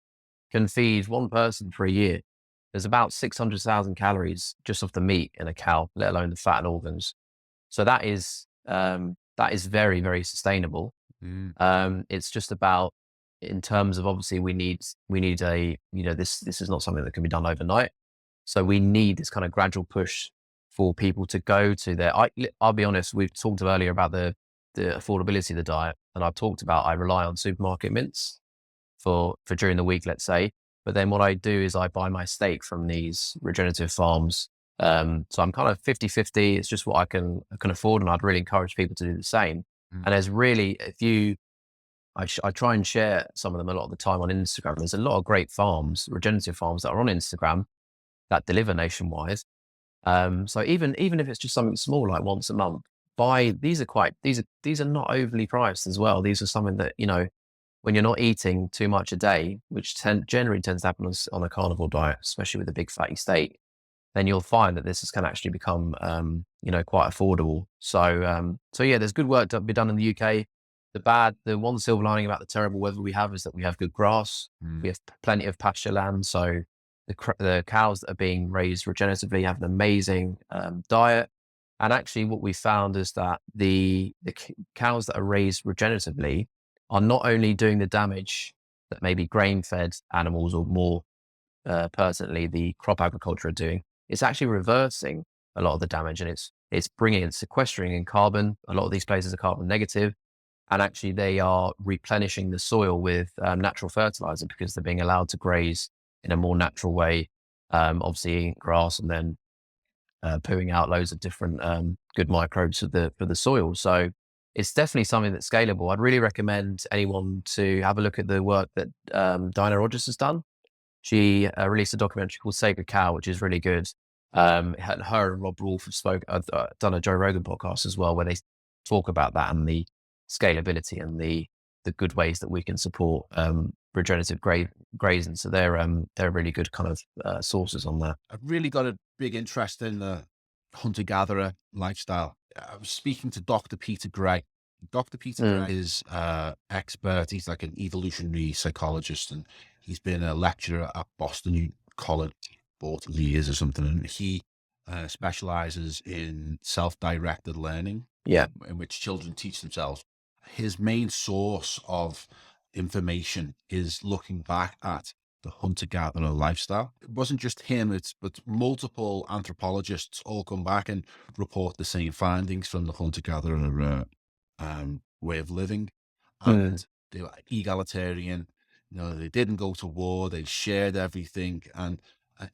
S2: can feed one person for a year. There's about 600,000 calories just off the meat in a cow, let alone the fat and organs. So that is very, very sustainable.
S1: Mm.
S2: It's just about in terms of obviously we need this is not something that can be done overnight. So we need this kind of gradual push for people to go to their. I'll be honest. We've talked earlier about the affordability of the diet, and I've talked about I rely on supermarket mints for during the week, let's say. But then what I do is I buy my steak from these regenerative farms. So I'm kind of 50-50. It's just what I can afford, and I'd really encourage people to do the same.
S1: Mm.
S2: And there's really, I try and share some of them a lot of the time on Instagram. There's a lot of great farms, regenerative farms that are on Instagram that deliver nationwide. So even if it's just something small, like once a month, buy these are not overly priced as well. These are something that, when you're not eating too much a day, which generally tends to happen on a carnivore diet, especially with a big fatty steak, then you'll find that can actually become, quite affordable. So yeah, there's good work to be done in the UK. The one silver lining about the terrible weather we have is that we have good grass.
S1: Mm.
S2: We have plenty of pasture land. So the cows that are being raised regeneratively have an amazing diet. And actually, what we found is that the cows that are raised regeneratively are not only doing the damage that maybe grain-fed animals, or more pertinently the crop agriculture, are doing. It's actually reversing a lot of the damage, and it's sequestering in carbon. A lot of these places are carbon negative, and actually they are replenishing the soil with natural fertilizer, because they're being allowed to graze in a more natural way, obviously eating grass and then pooing out loads of different good microbes for the soil. So it's definitely something that's scalable. I'd really recommend anyone to have a look at the work that Dinah Rogers has done. She released a documentary called Sacred Cow, which is really good. Her and Rob Wolf have done a Joe Rogan podcast as well, where they talk about that and the scalability and the good ways that we can support regenerative grazing. So they're really good kind of sources on that.
S1: I've really got a big interest in the hunter-gatherer lifestyle. I was speaking to Dr. Peter Gray. Dr. Peter Gray is expert. He's like an evolutionary psychologist, and he's been a lecturer at Boston College 40 years or something. And he specializes in self-directed learning,
S2: Yeah.
S1: in which children teach themselves. His main source of information is looking back at the hunter-gatherer lifestyle. It wasn't just him, but multiple anthropologists all come back and report the same findings from the hunter-gatherer way of living. And they were egalitarian. They didn't go to war. They shared everything. And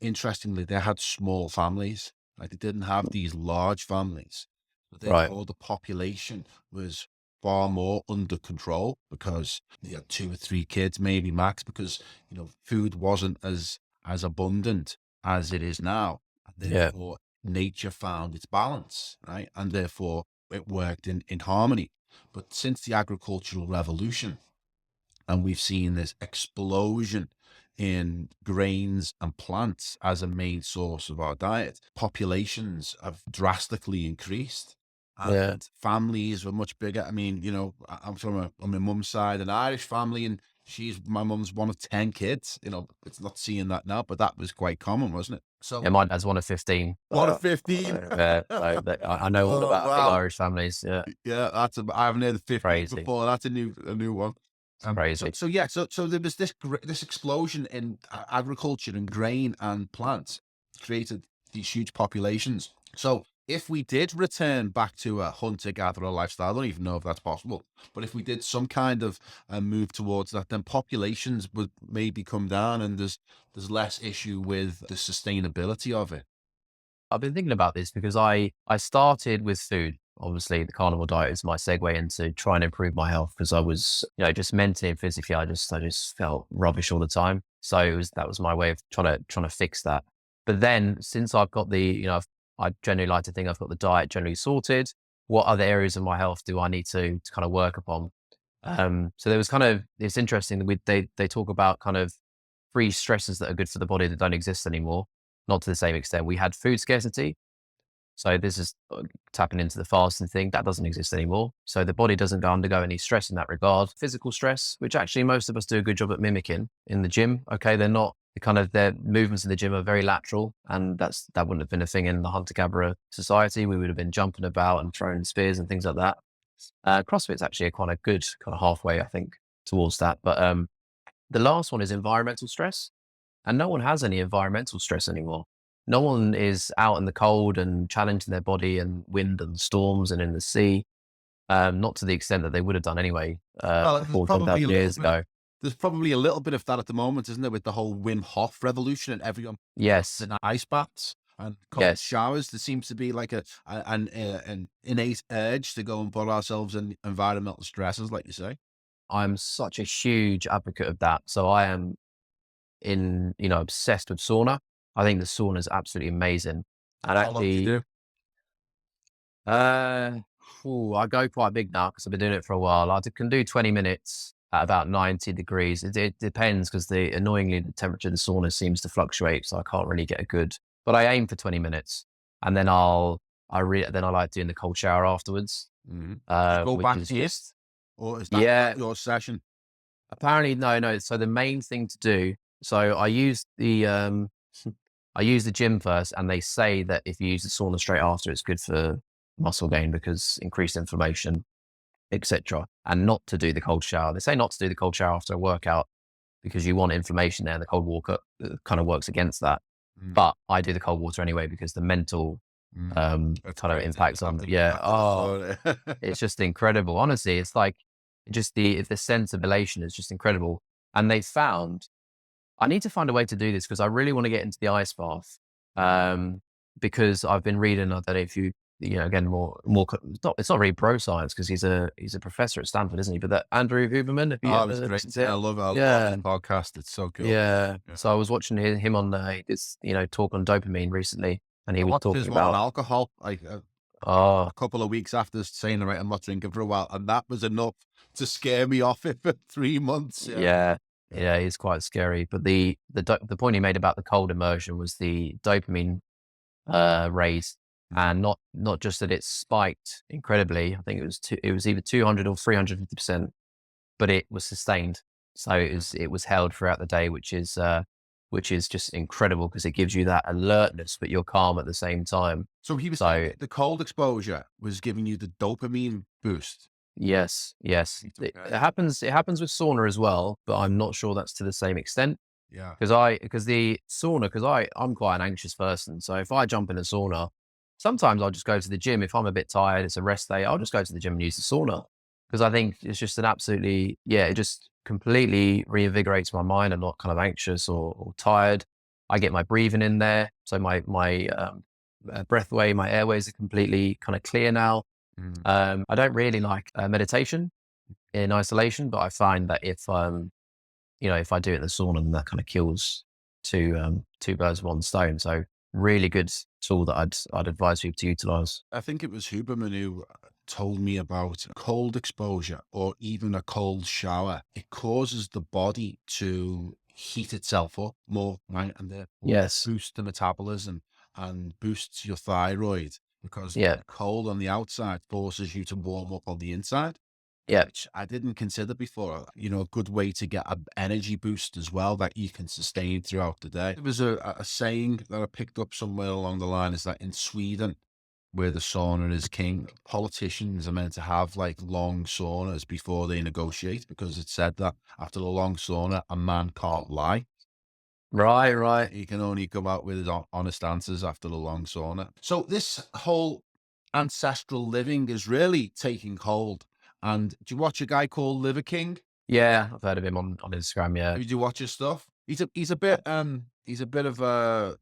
S1: interestingly, they had small families. Like, they didn't have these large families. But therefore, the population was far more under control, because they had 2 or 3 kids, maybe max, because food wasn't as abundant as it is now. And therefore, nature found its balance, right? And therefore, it worked in harmony. But since the agricultural revolution, and we've seen this explosion in grains and plants as a main source of our diet, populations have drastically increased. And families were much bigger. I mean, I'm on my mum's side, an Irish family, and my mum's one of 10 kids. It's not seeing that now, but that was quite common, wasn't it? So
S2: Yeah, my dad's one of 15.
S1: one of 15.
S2: I know all about big Irish families. Yeah,
S1: Yeah, I haven't heard of 15
S2: Crazy.
S1: before. That's a new one.
S2: Crazy.
S1: So there was this explosion in agriculture and grain and plants, created these huge populations. So if we did return back to a hunter-gatherer lifestyle, I don't even know if that's possible, but if we did some kind of move towards that, then populations would maybe come down, and there's less issue with the sustainability of it.
S2: I've been thinking about this because I started with food. Obviously, the carnivore diet is my segue into trying to improve my health, because I was, just mentally and physically, I just felt rubbish all the time. So that was my way of trying to fix that. But then, since I've got I generally like to think I've got the diet generally sorted. What other areas of my health do I need to kind of work upon? So there was it's interesting that they talk about kind of 3 stresses that are good for the body that don't exist anymore. Not to the same extent. We had food scarcity. So this is tapping into the fasting thing. That doesn't exist anymore. So the body doesn't undergo any stress in that regard. Physical stress, which actually most of us do a good job at mimicking in the gym. Okay, they're not their movements in the gym are very lateral, and that wouldn't have been a thing in the hunter-gatherer society. We would have been jumping about and throwing spears and things like that. CrossFit's actually a kind of good kind of halfway, I think, towards that. But the last one is environmental stress. And no one has any environmental stress anymore. No one is out in the cold and challenging their body and wind and storms and in the sea. Not to the extent that they would have done anyway,
S1: Well,
S2: 4,000 years ago.
S1: There's probably a little bit of that at the moment, isn't there, with the whole Wim Hof revolution, and everyone
S2: Yes.
S1: in ice baths and cold showers. There seems to be like an innate urge to go and put ourselves in environmental stresses, like you say.
S2: I'm such a huge advocate of that. So I am obsessed with sauna. I think the sauna is absolutely amazing. And
S1: How long do you
S2: actually,
S1: do?
S2: I go quite big now because I've been doing it for a while. Can do 20 minutes at about 90 degrees. It depends because annoyingly, the temperature of the sauna seems to fluctuate. So I can't really get a good, but I aim for 20 minutes. And then then I like doing the cold shower afterwards,
S1: Do you go
S2: which
S1: back
S2: is
S1: to it,
S2: just,
S1: or is
S2: yeah,
S1: that your session?
S2: apparently, no. So the main thing to do, so I use the gym first, and they say that if you use the sauna straight after, it's good for muscle gain because increased inflammation, etc. And not to do the cold shower. They say not to do the cold shower after a workout because you want inflammation there, and the cold water kind of works against that.
S1: Mm,
S2: But I do the cold water anyway because the mental
S1: that's
S2: kind of
S1: great.
S2: impacts on,
S1: Something
S2: yeah.
S1: back to the
S2: Oh,
S1: sauna.
S2: it's just incredible. Honestly, it's like just the sense of elation is just incredible. And they found I need to find a way to do this because I really want to get into the ice bath. Because I've been reading, I don't know if again, it's not really pro science because he's a professor at Stanford, isn't he? But that Andrew Huberman, have you
S1: Oh,
S2: ever
S1: it's great.
S2: listened to it?
S1: I love his
S2: Yeah.
S1: podcast. It's so cool.
S2: Yeah.
S1: Yeah.
S2: So I was watching him on this, talk on dopamine recently, and he
S1: I
S2: was
S1: watched
S2: talking
S1: his one on
S2: about,
S1: alcohol, like
S2: oh,
S1: a couple of weeks after saying, "All right, I'm not drinking for a while," and that was enough to scare me off it for 3 months. Yeah.
S2: yeah,
S1: Yeah.
S2: yeah, it's quite scary. But the point he made about the cold immersion was the dopamine raise, and not just that it spiked incredibly. I think it was either 200 or 350%, but it was sustained. So it was held throughout the day, which is just incredible because it gives you that alertness, but you're calm at the same time.
S1: So he was
S2: So
S1: saying the cold exposure was giving you the dopamine boost.
S2: yes,
S1: Okay.
S2: it happens. It happens with sauna as well, but I'm not sure that's to the same extent.
S1: Yeah.
S2: Because I'm quite an anxious person. So if I jump in a sauna, sometimes I'll just go to the gym. If I'm a bit tired, it's a rest day, I'll just go to the gym and use the sauna because I think it's just it just completely reinvigorates my mind. I'm not kind of anxious or tired. I get my breathing in there. So my breathway, my airways are completely kind of clear now. I don't really like meditation in isolation, but I find that if I do it in the sauna, then that kind of kills two birds with one stone. So really good tool that I'd advise people to utilize.
S1: I think it was Huberman who told me about cold exposure or even a cold shower. It causes the body to heat itself up more, right? And therefore
S2: Yes.
S1: boost the metabolism and boosts your thyroid because
S2: Yeah.
S1: cold on the outside forces you to warm up on the inside.
S2: Yeah.
S1: Which I didn't consider before. A good way to get an energy boost as well that you can sustain throughout the day. There was a saying that I picked up somewhere along the line is that in Sweden, where the sauna is king, politicians are meant to have like long saunas before they negotiate because it said that after a long sauna, a man can't lie.
S2: Right.
S1: He can only come out with his honest answers after the long sauna. So this whole ancestral living is really taking hold. And do you watch a guy called Liver King?
S2: Yeah. I've heard of him on Instagram. Yeah.
S1: Do you watch his stuff? He's a bit of a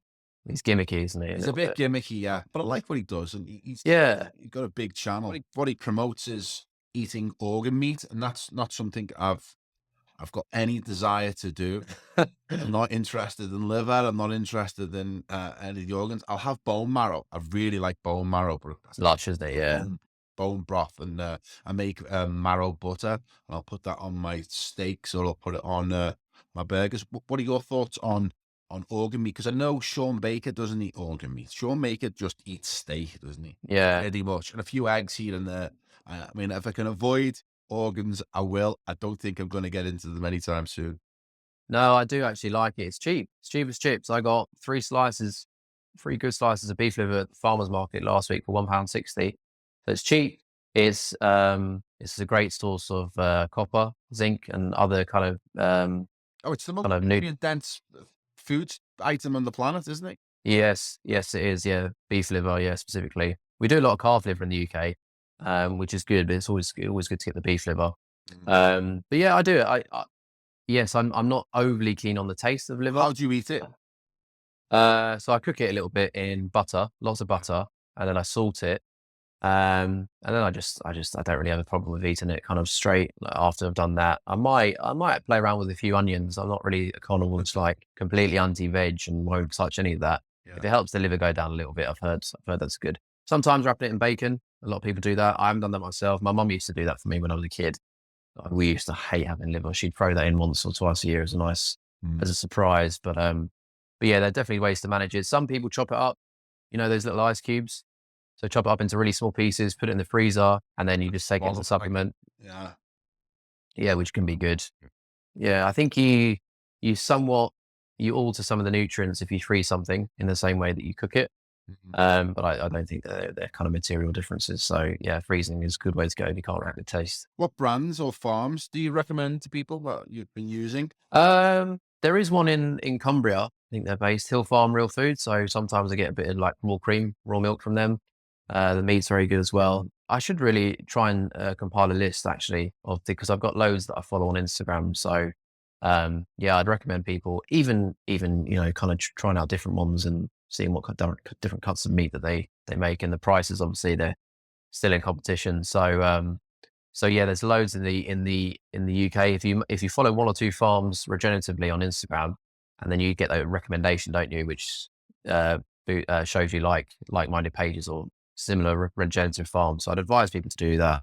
S2: He's gimmicky, isn't he?
S1: he's a bit gimmicky, yeah. But I like what he does, and he's got a big channel. What he promotes is eating organ meat, and that's not something I've got any desire to do. I'm not interested in liver. I'm not interested in any of the organs. I'll have bone marrow. I really like bone marrow, but
S2: It's lush, isn't it? Yeah.
S1: bone broth, and I make marrow butter, and I'll put that on my steaks, or I'll put it on my burgers. What are your thoughts on organ meat? Because I know Sean Baker doesn't eat organ meat. Sean Baker just eats steak, doesn't he?
S2: Yeah.
S1: Pretty much, and a few eggs here and there. I mean, if I can avoid organs, I will. I don't think I'm going to get into them anytime soon.
S2: No, I do actually like it. It's cheap. It's cheap as chips. I got 3 good slices of beef liver at the farmer's market last week for £1.60. So it's cheap. It's a great source of copper, zinc, and other kind of
S1: It's the most
S2: kind of
S1: nutrient dense food item on the planet, isn't it?
S2: Yes, it is. Yeah, beef liver. Yeah, specifically. We do a lot of calf liver in the UK, which is good, but it's always good to get the beef liver. But yeah, I do it. Yes, I'm not overly keen on the taste of liver.
S1: How do you eat it?
S2: So I cook it a little bit in butter, lots of butter, and then I salt it. And then I don't really have a problem with eating it kind of straight. Like, after I've done that, I might play around with a few onions. I'm not really a carnivore that's like completely anti-veg and won't touch any of that.
S1: Yeah.
S2: If it helps the liver go down a little bit, I've heard that's good. Sometimes wrapping it in bacon. A lot of people do that. I haven't done that myself. My mum used to do that for me when I was a kid. We used to hate having liver. She'd throw that in once or twice a year as a nice,
S1: Mm.
S2: as a surprise. But yeah, there are definitely ways to manage it. Some people chop it up, those little ice cubes. So chop it up into really small pieces, put it in the freezer, and then you just take it as a supplement.
S1: Yeah.
S2: Yeah, which can be good. Yeah, I think you alter some of the nutrients if you freeze something in the same way that you cook it. But I don't think they're kind of material differences. So yeah, freezing is a good way to go if you can't rack the taste.
S1: What brands or farms do you recommend to people that you've been using?
S2: There is one in Cumbria. I think they're based Hill Farm Real Food. So sometimes I get a bit of like raw cream, raw milk from them. The meat's very good as well. I should really try and compile a list actually because I've got loads that I follow on Instagram. So yeah, I'd recommend people even kind of trying out different ones and seeing what different cuts of meat that they make, and the prices obviously they're still in competition. So yeah, there's loads in the UK. If you follow one or two farms regeneratively on Instagram, and then you get a recommendation, don't you, which shows you like-minded pages or similar regenerative farms. So I'd advise people to do that,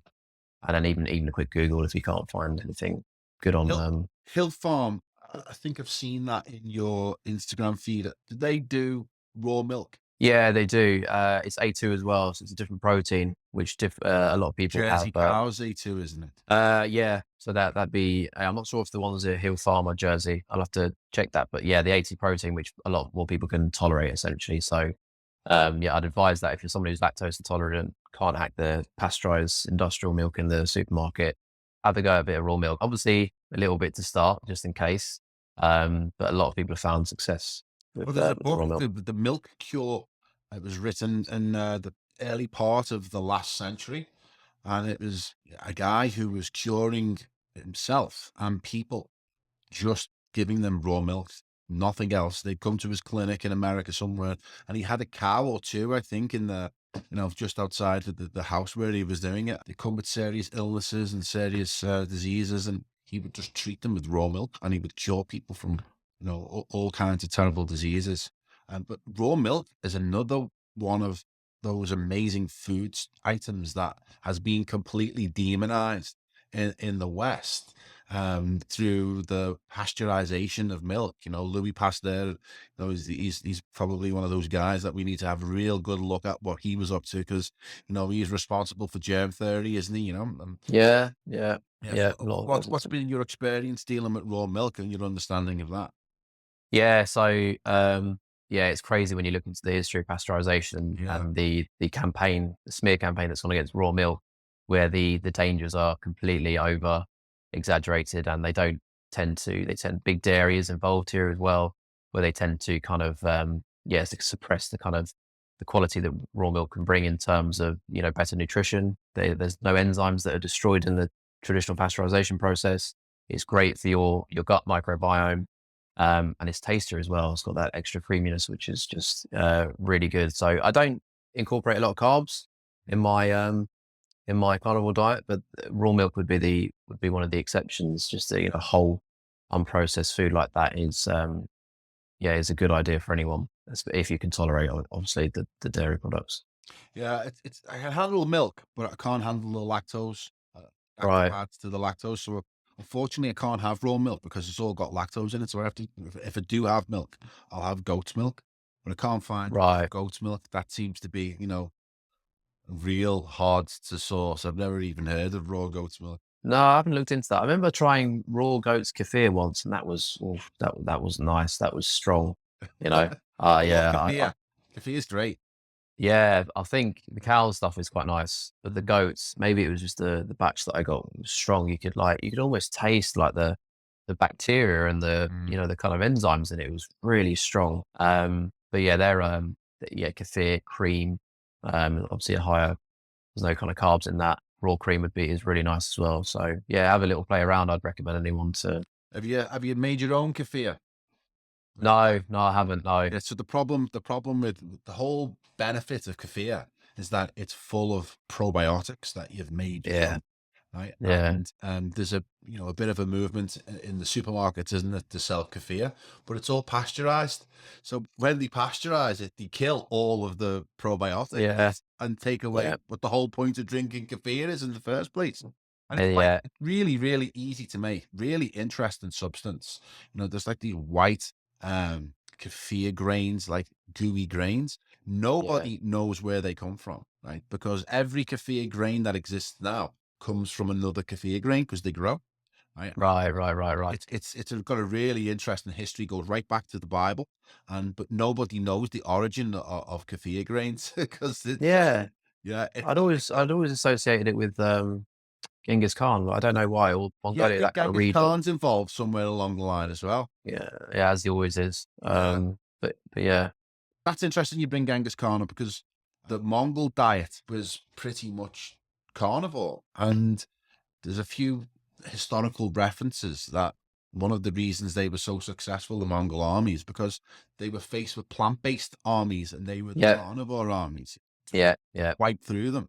S2: and then even a quick Google if you can't find anything good on.
S1: Hill Farm, I think I've seen that in your Instagram feed. Do they do raw milk?
S2: Yeah, they do. It's A2 as well, so it's a different protein, which a lot of people
S1: Jersey
S2: have.
S1: cows, A2, isn't it?
S2: Yeah, so that'd be. I'm not sure if the ones at Hill Farm or Jersey. I'll have to check that, but yeah, the 80 protein, which a lot more people can tolerate, essentially. So, yeah, I'd advise that if you're somebody who's lactose intolerant, can't hack the pasteurized industrial milk in the supermarket, have a go at a bit of raw milk. Obviously, a little bit to start, just in case. But a lot of people have found success
S1: Well,
S2: with,
S1: there's a
S2: with the raw
S1: book,
S2: milk.
S1: the Milk Cure. It was written in the early part of the last century, and it was a guy who was curing himself and people, just giving them raw milk, nothing else. They'd come to his clinic in America somewhere, and he had a cow or two, I think, in the, just outside of the house where he was doing it. They come with serious illnesses and serious diseases, and he would just treat them with raw milk, and he would cure people from, all kinds of terrible diseases. But raw milk is another one of those amazing foods items that has been completely demonized in the West, through the pasteurization of milk. Louis Pasteur, he's probably one of those guys that we need to have a real good look at what he was up to, because he's responsible for germ theory, isn't he?
S2: Yeah, yeah,
S1: Yeah.
S2: yeah.
S1: What's been your experience dealing with raw milk and your understanding of that?
S2: Yeah, so yeah, it's crazy when you look into the history of pasteurization
S1: Yeah.
S2: and the campaign, the smear campaign that's gone against raw milk, where the dangers are completely over exaggerated, and they tend big dairy is involved here as well, where they tend to kind of suppress the kind of the quality that raw milk can bring in terms of better nutrition. There's no enzymes that are destroyed in the traditional pasteurization process. It's great for your gut microbiome. And it's tastier as well. It's got that extra creaminess, which is just really good. So I don't incorporate a lot of carbs in my carnivore diet, but raw milk would be one of the exceptions. Just a whole unprocessed food like that is a good idea for anyone, if you can tolerate obviously the dairy products.
S1: Yeah, I can handle milk, but I can't handle the lactose. That
S2: Right,
S1: adds to the lactose. So unfortunately, I can't have raw milk because it's all got lactose in it. So I have to, if I do have milk, I'll have goat's milk. But I can't find
S2: right.
S1: goat's milk that seems to be, real hard to source. I've never even heard of raw goat's milk.
S2: No, I haven't looked into that. I remember trying raw goat's kefir once, and that was that was nice. That was strong. You know.
S1: I love
S2: Yeah,
S1: kefir. Kefir is great.
S2: Yeah, I think the cow stuff is quite nice, but the goats, maybe it was just the batch that I got was strong. You could almost taste like the bacteria and
S1: Mm.
S2: the kind of enzymes in it. It was really strong. But yeah, they're yeah, kefir cream, obviously a higher, there's no kind of carbs in that. Raw cream is really nice as well. So yeah, have a little play around. I'd recommend anyone to.
S1: Have you made your own kefir?
S2: No, no, I haven't. No.
S1: Yeah, so the problem with the whole benefit of kefir is that it's full of probiotics that you've made your
S2: Yeah.
S1: own. right?
S2: Yeah.
S1: And there's a bit of a movement in the supermarkets, isn't it, to sell kefir, but it's all pasteurized. So when they pasteurize it, they kill all of the
S2: Yeah.
S1: probiotics and take away
S2: Yeah.
S1: what the whole point of drinking kefir is in the first place. And it's quite
S2: Yeah.
S1: really, really easy to make, really interesting substance. There's like these white kefir grains, like gooey grains.
S2: Yeah.
S1: Nobody knows where they come from, right? Because every kefir grain that exists now comes from another kefir grain because they grow, right?
S2: Right. Right. Right. Right.
S1: It's got a really interesting history, goes right back to the Bible, but nobody knows the origin of kefir grains because it's
S2: Yeah.
S1: yeah,
S2: I'd always associated it with Genghis Khan. But I don't know why. Or
S1: yeah. I
S2: Mongolia,
S1: think
S2: that kind of
S1: Genghis
S2: region.
S1: Khan's involved somewhere along the line as well.
S2: Yeah. Yeah. As he always is.
S1: Yeah,
S2: But yeah.
S1: that's interesting. You bring Genghis Khan up because the Mongol diet was pretty much carnivore, and there's a few historical references that one of the reasons they were so successful, the Mongol armies, because they were faced with plant-based armies and they were the
S2: Yeah.
S1: carnivore armies.
S2: Yeah. Yeah.
S1: Wiped through them.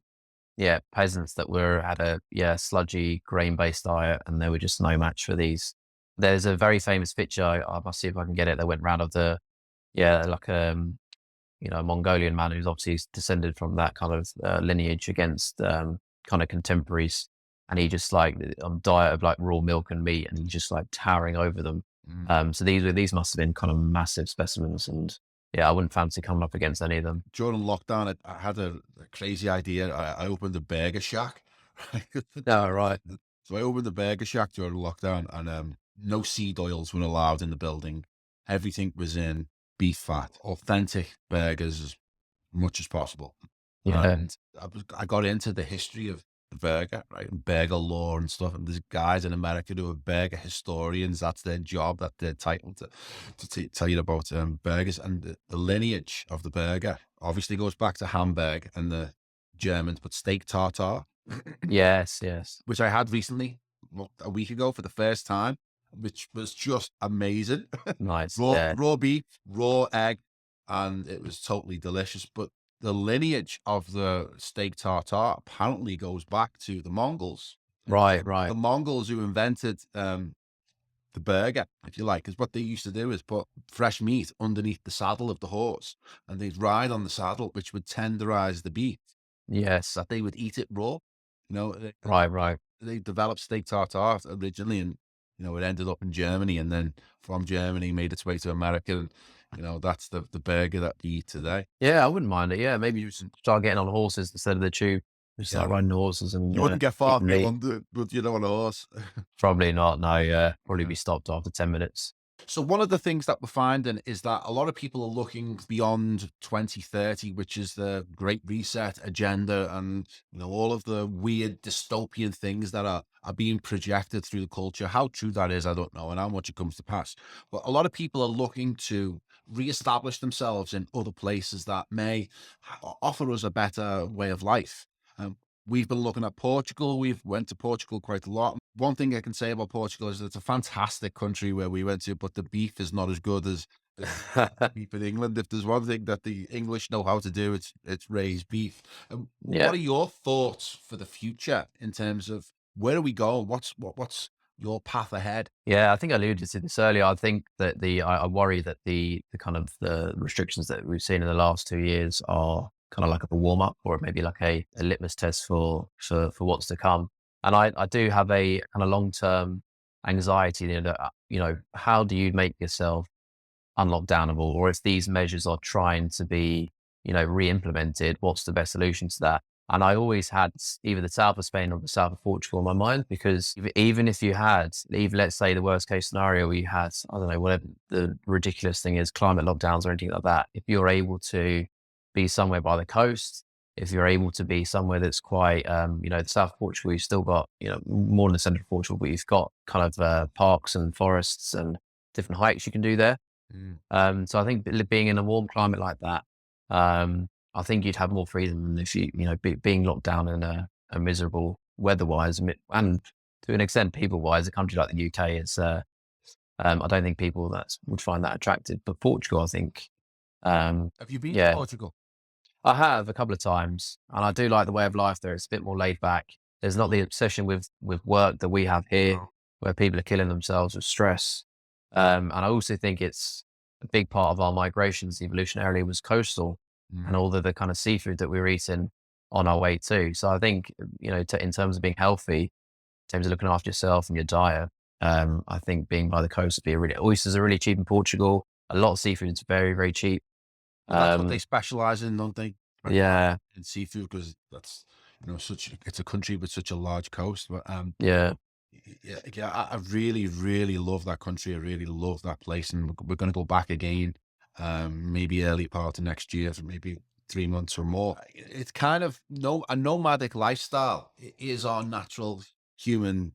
S2: Yeah. Peasants that had a sludgy grain based diet, and they were just no match for these. There's a very famous picture. I must see if I can get it. That went round of the like a Mongolian man who's obviously descended from that kind of lineage against kind of contemporaries. And he just like on diet of like raw milk and meat, and he's just like towering over them.
S1: Mm.
S2: So these must have been kind of massive specimens, and yeah, I wouldn't fancy coming up against any of them.
S1: During lockdown, I had a crazy idea. I opened a burger shack.
S2: No, right.
S1: So I opened the burger shack during lockdown, and no seed oils were allowed in the building. Everything was in beef fat, authentic burgers as much as possible.
S2: Yeah.
S1: And I got into the history of the burger, right, and burger lore and stuff. And there's guys in America who are burger historians. That's their job. That's their title to tell you about burgers. And the lineage of the burger obviously goes back to Hamburg and the Germans, but steak tartare,
S2: Yes. Yes.
S1: which I had recently, a week ago for the first time, which was just amazing.
S2: Nice.
S1: raw
S2: Yeah.
S1: raw beef, raw egg, and it was totally delicious. But the lineage of the steak tartare apparently goes back to the Mongols.
S2: Right.
S1: The
S2: Right.
S1: Mongols who invented the burger, if you like, because what they used to do is put fresh meat underneath the saddle of the horse, and they'd ride on the saddle, which would tenderize the beef.
S2: Yes.
S1: That they would eat it raw.
S2: Right. Right.
S1: They developed steak tartare originally, and it ended up in Germany, and then from Germany made its way to America, and that's the burger that we eat today.
S2: Yeah, I wouldn't mind it. Yeah, maybe you should start getting on horses instead of the tube. Just
S1: Yeah,
S2: start riding the horses and
S1: you wouldn't get far
S2: eating
S1: through
S2: meat.
S1: London, but on a horse.
S2: Probably not. No, probably
S1: Yeah.
S2: be stopped after 10 minutes.
S1: So one of the things that we're finding is that a lot of people are looking beyond 2030, which is the Great Reset agenda, and all of the weird dystopian things that are being projected through the culture. How true that is, I don't know, and how much it comes to pass. But a lot of people are looking to reestablish themselves in other places that may offer us a better way of life. We've been looking at Portugal. We've went to Portugal quite a lot. One thing I can say about Portugal is it's a fantastic country where we went to, but the beef is not as good as beef in England. If there's one thing that the English know how to do, it's raise beef.
S2: Yeah.
S1: What are your thoughts for the future in terms of where are we going? What's your path ahead?
S2: Yeah, I think I alluded to this earlier. I think that I worry that the kind of the restrictions that we've seen in the last 2 years are kind of like a warm up, or maybe like a litmus test for what's to come. And I do have a kind of long term anxiety. How do you make yourself unlockdownable, or if these measures are trying to be, re-implemented, what's the best solution to that? And I always had either the south of Spain or the south of Portugal in my mind, because even if you had, even let's say the worst case scenario, where you had, I don't know, whatever the ridiculous thing is, climate lockdowns or anything like that, if you're able to be somewhere by the coast, if you're able to be somewhere that's quite, the south of Portugal, you've still got, more in the centre of Portugal, but you've got kind of parks and forests and different hikes you can do there.
S1: Mm.
S2: So I think being in a warm climate like that, I think you'd have more freedom than if being locked down in a miserable weather-wise, and to an extent people-wise, a country like the UK is. I don't think people that would find that attractive. But Portugal, I think,
S1: Have you been to
S2: yeah,
S1: Portugal?
S2: I have a couple of times, and I do like the way of life there. It's a bit more laid back. There's not the obsession with work that we have here,
S1: No.
S2: where people are killing themselves with stress. And I also think it's a big part of our migrations evolutionarily was coastal, and
S1: Mm.
S2: all the kind of seafood that we were eating on our way too. So I think, in terms of being healthy, in terms of looking after yourself and your diet, I think being by the coast would be oysters are really cheap in Portugal. A lot of seafood is very, very cheap.
S1: Well, that's what they
S2: Um,
S1: specialize in, don't they? Specialize
S2: yeah,
S1: in seafood because that's, it's a country with such a large coast. But
S2: yeah,
S1: yeah, yeah, I really, really love that country. I really love that place, and we're going to go back again, maybe early part of next year for maybe 3 months or more. It's kind of a nomadic lifestyle. It is our natural human,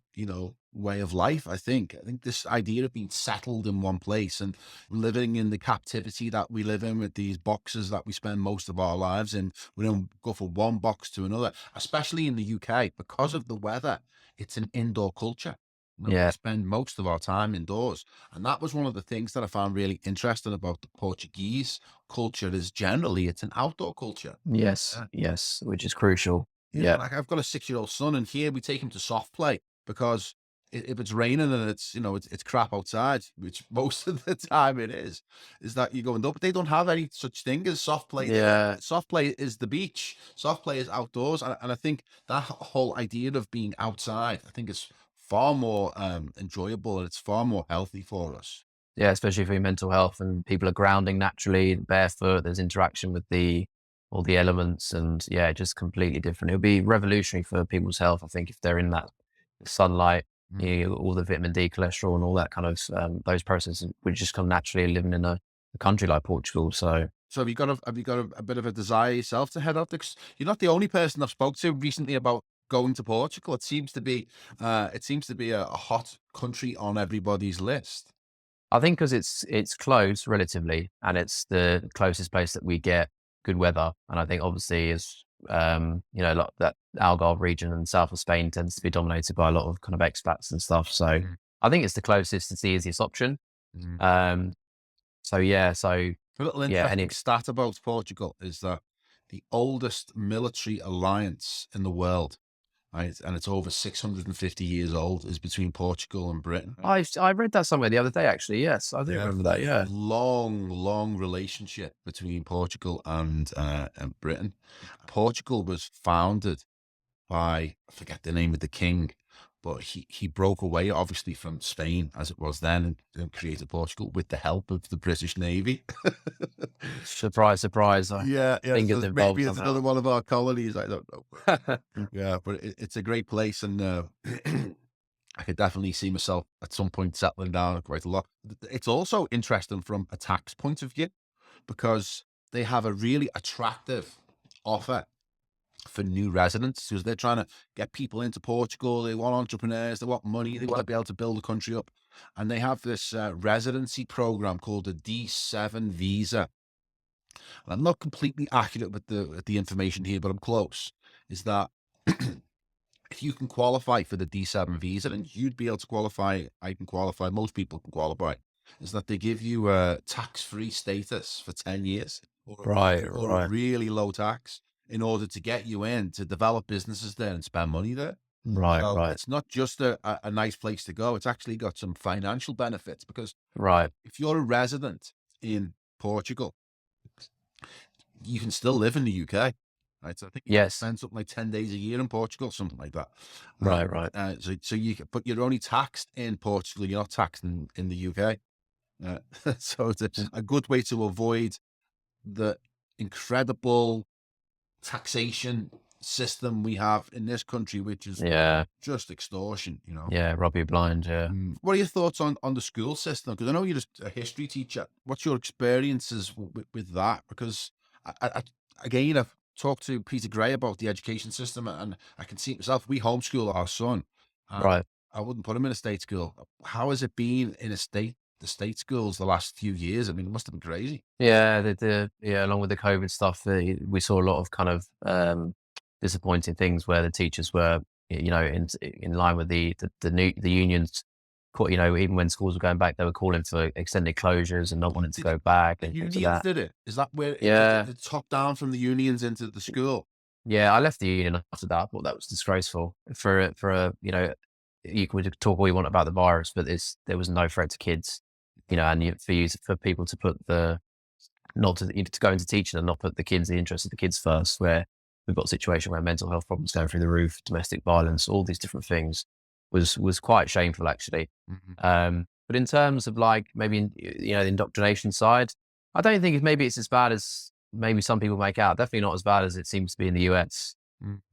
S1: way of life. I think this idea of being settled in one place and living in the captivity that we live in with these boxes that we spend most of our lives in, we don't go from one box to another, especially in the UK because of the weather. It's an indoor culture. We
S2: yeah,
S1: spend most of our time indoors. And that was one of the things that I found really interesting about the Portuguese culture is generally it's an outdoor culture.
S2: yes,
S1: Yeah.
S2: yes, which is crucial.
S1: Yeah,
S2: Yeah,
S1: like I've got a 6-year-old son, and here we take him to soft play because if it's raining and it's it's crap outside, which most of the time it is that you go and but they don't have any such thing as soft play there.
S2: yeah.
S1: Soft play is the beach. Soft play is outdoors, and I think that whole idea of being outside, I think is far more enjoyable and it's far more healthy for us.
S2: Yeah, especially for your mental health, and people are grounding naturally barefoot. There's interaction with all the elements, and yeah, just completely different. It would be revolutionary for people's health, I think, if they're in that sunlight,
S1: Mm.
S2: all the vitamin D, cholesterol, and all that kind of those processes would just come naturally living in a country like Portugal. So
S1: So have you got a bit of a desire yourself to head out there? 'Cause you're not the only person I've spoke to recently about going to Portugal. It seems to be a hot country on everybody's list.
S2: I think because it's close relatively, and it's the closest place that we get good weather, and I think obviously is like that Algarve region and south of Spain tends to be dominated by a lot of kind of expats and stuff. So
S1: Mm.
S2: I think it's the closest, it's the easiest option.
S1: Mm.
S2: Um, so
S1: A little
S2: yeah,
S1: interesting stat about Portugal is that the oldest military alliance in the world, right, and it's over 650 years old, is between Portugal and Britain. Right?
S2: I read that somewhere the other day actually. Yes, I do
S1: Yeah.
S2: remember that. Yeah,
S1: Long, long relationship between Portugal and Britain. Portugal was founded by, I forget the name of the king, but he broke away obviously from Spain as it was then and created Portugal with the help of the British Navy.
S2: surprise, surprise.
S1: Yeah, yeah.
S2: Fingers
S1: So
S2: involved
S1: maybe it's
S2: somehow.
S1: another one of our colonies. I don't know. Yeah, but it's a great place, and I could definitely see myself at some point settling down quite a lot. It's also interesting from a tax point of view because they have a really attractive offer for new residents because they're trying to get people into Portugal. They want entrepreneurs, they want money, they want to be able to build the country up. And they have this residency program called the D7 visa. And I'm not completely accurate with the information here, but I'm close. Is that if you can qualify for the D7 visa, and you'd be able to qualify, I can qualify, most people can qualify, is that they give you a tax-free status for 10 years
S2: Right,
S1: or a
S2: right,
S1: really low tax in order to get you in to develop businesses there and spend money there.
S2: right,
S1: So
S2: right,
S1: it's not just a nice place to go. It's actually got some financial benefits because
S2: right.
S1: if you're a resident in Portugal, you can still live in the UK, right? So I think you
S2: Yes,
S1: spend something like 10 days a year in Portugal, something like that.
S2: right, right.
S1: But you're only taxed in Portugal, you're not taxed in the UK. Uh, so it's a good way to avoid the incredible taxation system we have in this country, which is
S2: Yeah,
S1: just extortion.
S2: yeah. Rob you blind. Yeah.
S1: What are your thoughts on the school system? Because I know you're just a history teacher. What's your experiences with that? Because again, I've talked to Peter Gray about the education system, and I can see it myself. We homeschool our son. Uh,
S2: Right.
S1: I wouldn't put him in a state school. How has it been in the state schools the last few years? I mean, it must have been crazy.
S2: Yeah, along with the COVID stuff, we saw a lot of kind of disappointing things where the teachers were, in line with the unions. Even when schools were going back, they were calling for extended closures and not wanting to
S1: Did
S2: go back
S1: the
S2: and things like
S1: unions
S2: that.
S1: did it? Is that where
S2: Yeah,
S1: it top down from the unions into the school?
S2: Yeah, I left the union after that. I thought that was disgraceful for a, you could talk all you want about the virus, but there was no threat to kids, and for people to put not to go into teaching and not put the interest of the kids first, where we've got a situation where mental health problems going through the roof, domestic violence, all these different things was quite shameful actually. But in terms of like maybe the indoctrination side, I don't think it's as bad as maybe some people make out. Definitely not as bad as it seems to be in the US.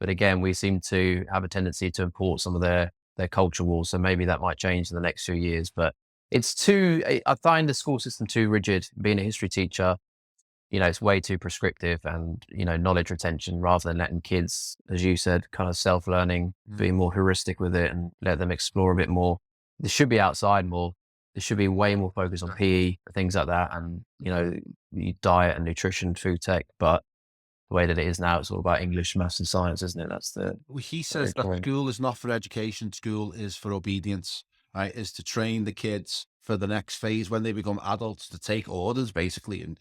S2: But again, we seem to have a tendency to import some of their culture wars. So maybe that might change in the next few years. But I find the school system too rigid. Being a history teacher, it's way too prescriptive and, knowledge retention rather than letting kids, as you said, kind of self-learning, being more heuristic with it and let them explore a bit more. This should be outside more. There should be way more focus on PE, things like that, and, diet and nutrition, food tech. But the way that it is now, it's all about English, maths and science, isn't it?
S1: Well, he says that school is not for education, school is for obedience, right? Is to train the kids for the next phase when they become adults to take orders basically and,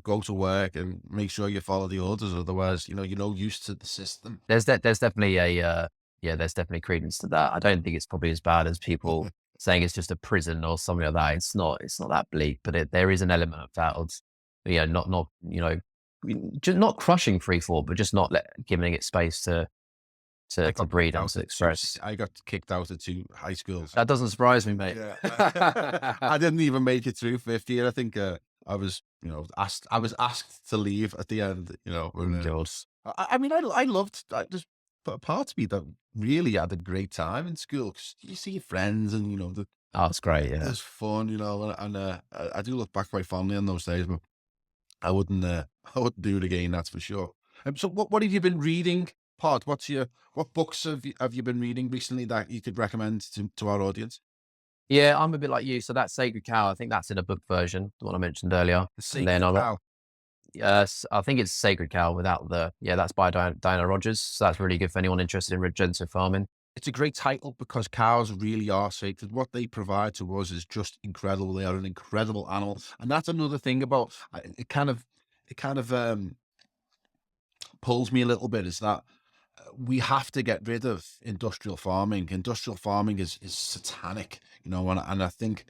S1: go to work and make sure you follow the orders. Otherwise, you're no use to the system.
S2: There's definitely there's definitely credence to that. I don't think it's probably as bad as people saying it's just a prison or something like that. It's not that bleak, but there is an element of that of, just not crushing free fall, but just not giving it space to breed and to express.
S1: I got kicked out of 2 high schools.
S2: That doesn't surprise me, mate.
S1: Yeah. I didn't even make it through 5th year. I think I was, asked to leave at the end, I loved, just a part of me that really had a great time in school because you see your friends and,
S2: Oh, it's great. Yeah.
S1: it's fun, and I do look back quite fondly on those days, but I wouldn't do it again. That's for sure. So what have you been reading, Pod? What books have you been reading recently that you could recommend to our audience?
S2: Yeah, I'm a bit like you. So that Sacred Cow, I think that's in a book version, the one I mentioned earlier.
S1: The Sacred Cow.
S2: Yes, I think it's Sacred Cow without that's by Diana Rogers. So that's really good for anyone interested in regenerative farming.
S1: It's a great title because cows really are sacred. What they provide to us is just incredible. They are an incredible animal, and that's another thing about it. Kind of pulls me a little bit. Is that we have to get rid of industrial farming. Industrial farming is satanic, and I think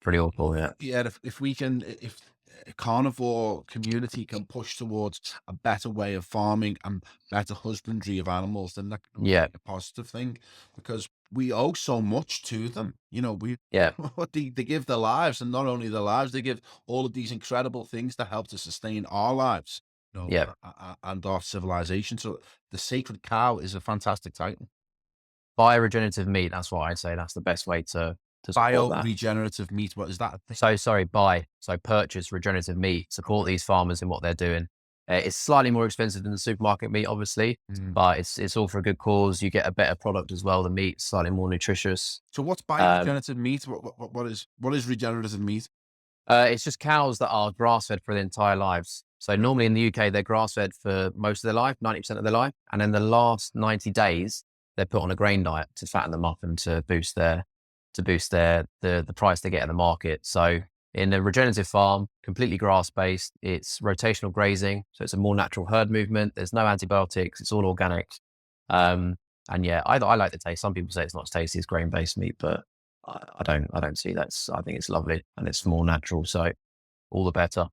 S2: Pretty awful, yeah.
S1: yeah, if a carnivore community can push towards a better way of farming and better husbandry of animals, then that can be
S2: Yeah,
S1: a positive thing because we owe so much to them.
S2: yeah,
S1: They give their lives, and not only their lives, they give all of these incredible things that help to sustain our lives,
S2: yeah.
S1: and our civilization. So the Sacred Cow is a fantastic title.
S2: Buy regenerative meat. That's what I'd say. That's the best way to support that.
S1: Regenerative meat. What is that?
S2: So purchase regenerative meat, support these farmers in what they're doing. It's slightly more expensive than the supermarket meat, obviously, but it's all for a good cause. You get a better product as well. The meat's slightly more nutritious.
S1: So what's regenerative meat? What is regenerative meat?
S2: It's just cows that are grass-fed for their entire lives. So normally in the UK, they're grass-fed for most of their life, 90% of their life. And then the last 90 days, they're put on a grain diet to fatten them up and to boost the price they get in the market. So in a regenerative farm, completely grass-based, it's rotational grazing. So it's a more natural herd movement. There's no antibiotics. It's all organic. And yeah, I like the taste. Some people say it's not as tasty as grain-based meat, but I don't see that. I think it's lovely and it's more natural. So all the better.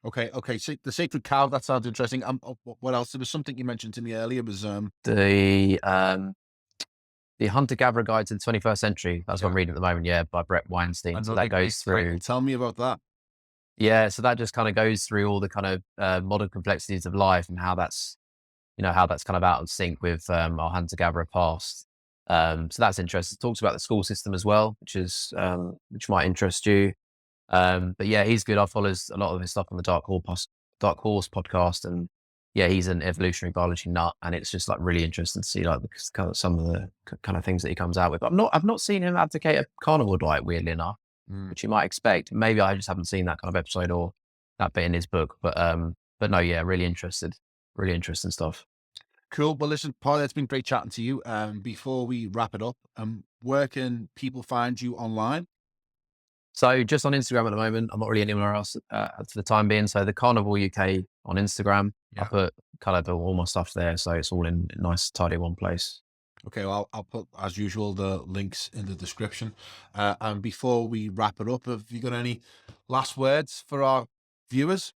S1: Okay. So the Sacred Cow, that sounds interesting. What else? There was something you mentioned to me earlier. Was
S2: the Hunter-Gatherer Guide to the 21st Century. That's what I'm reading at the moment. Yeah, by Brett Weinstein. So that goes through.
S1: Tell me about that.
S2: Yeah, so that just kind of goes through all the kind of modern complexities of life and how that's kind of out of sync with our hunter-gatherer past. So that's interesting. It talks about the school system as well, which might interest you. But yeah, he's good. I follow a lot of his stuff on the Dark Horse podcast, and yeah, he's an evolutionary biology nut, and it's just like really interesting to see like kind of some of the kind of things that he comes out with. I've not seen him advocate a carnivore diet, weirdly enough, which you might expect. Maybe I just haven't seen that kind of episode or that bit in his book. But no, yeah, really interesting stuff.
S1: Cool. Well, listen, Paul, it's been great chatting to you. Before we wrap it up, where can people find you online?
S2: So just on Instagram at the moment. I'm not really anywhere else for the time being. So the CarnivoreUK on Instagram. I
S1: Yeah.
S2: put kind of all my stuff there, so it's all in nice, tidy one place.
S1: Okay, well, I'll put, as usual, the links in the description. And before we wrap it up, have you got any last words for our viewers?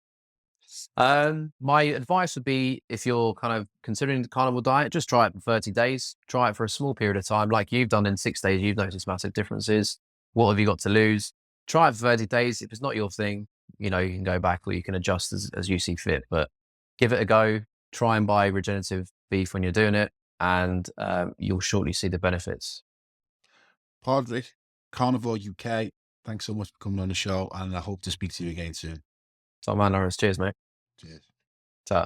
S2: My advice would be, if you're kind of considering the carnivore diet, just try it for 30 days. Try it for a small period of time, like you've done. In 6 days, you've noticed massive differences. What have you got to lose? Try it for 30 days. If it's not your thing, you can go back, or you can adjust as you see fit. But give it a go. Try and buy regenerative beef when you're doing it, and you'll shortly see the benefits.
S1: Padraic, Carnivore UK, thanks so much for coming on the show, and I hope to speak to you again soon.
S2: So, man, Norris, cheers, mate.
S1: Cheers.
S2: Ta.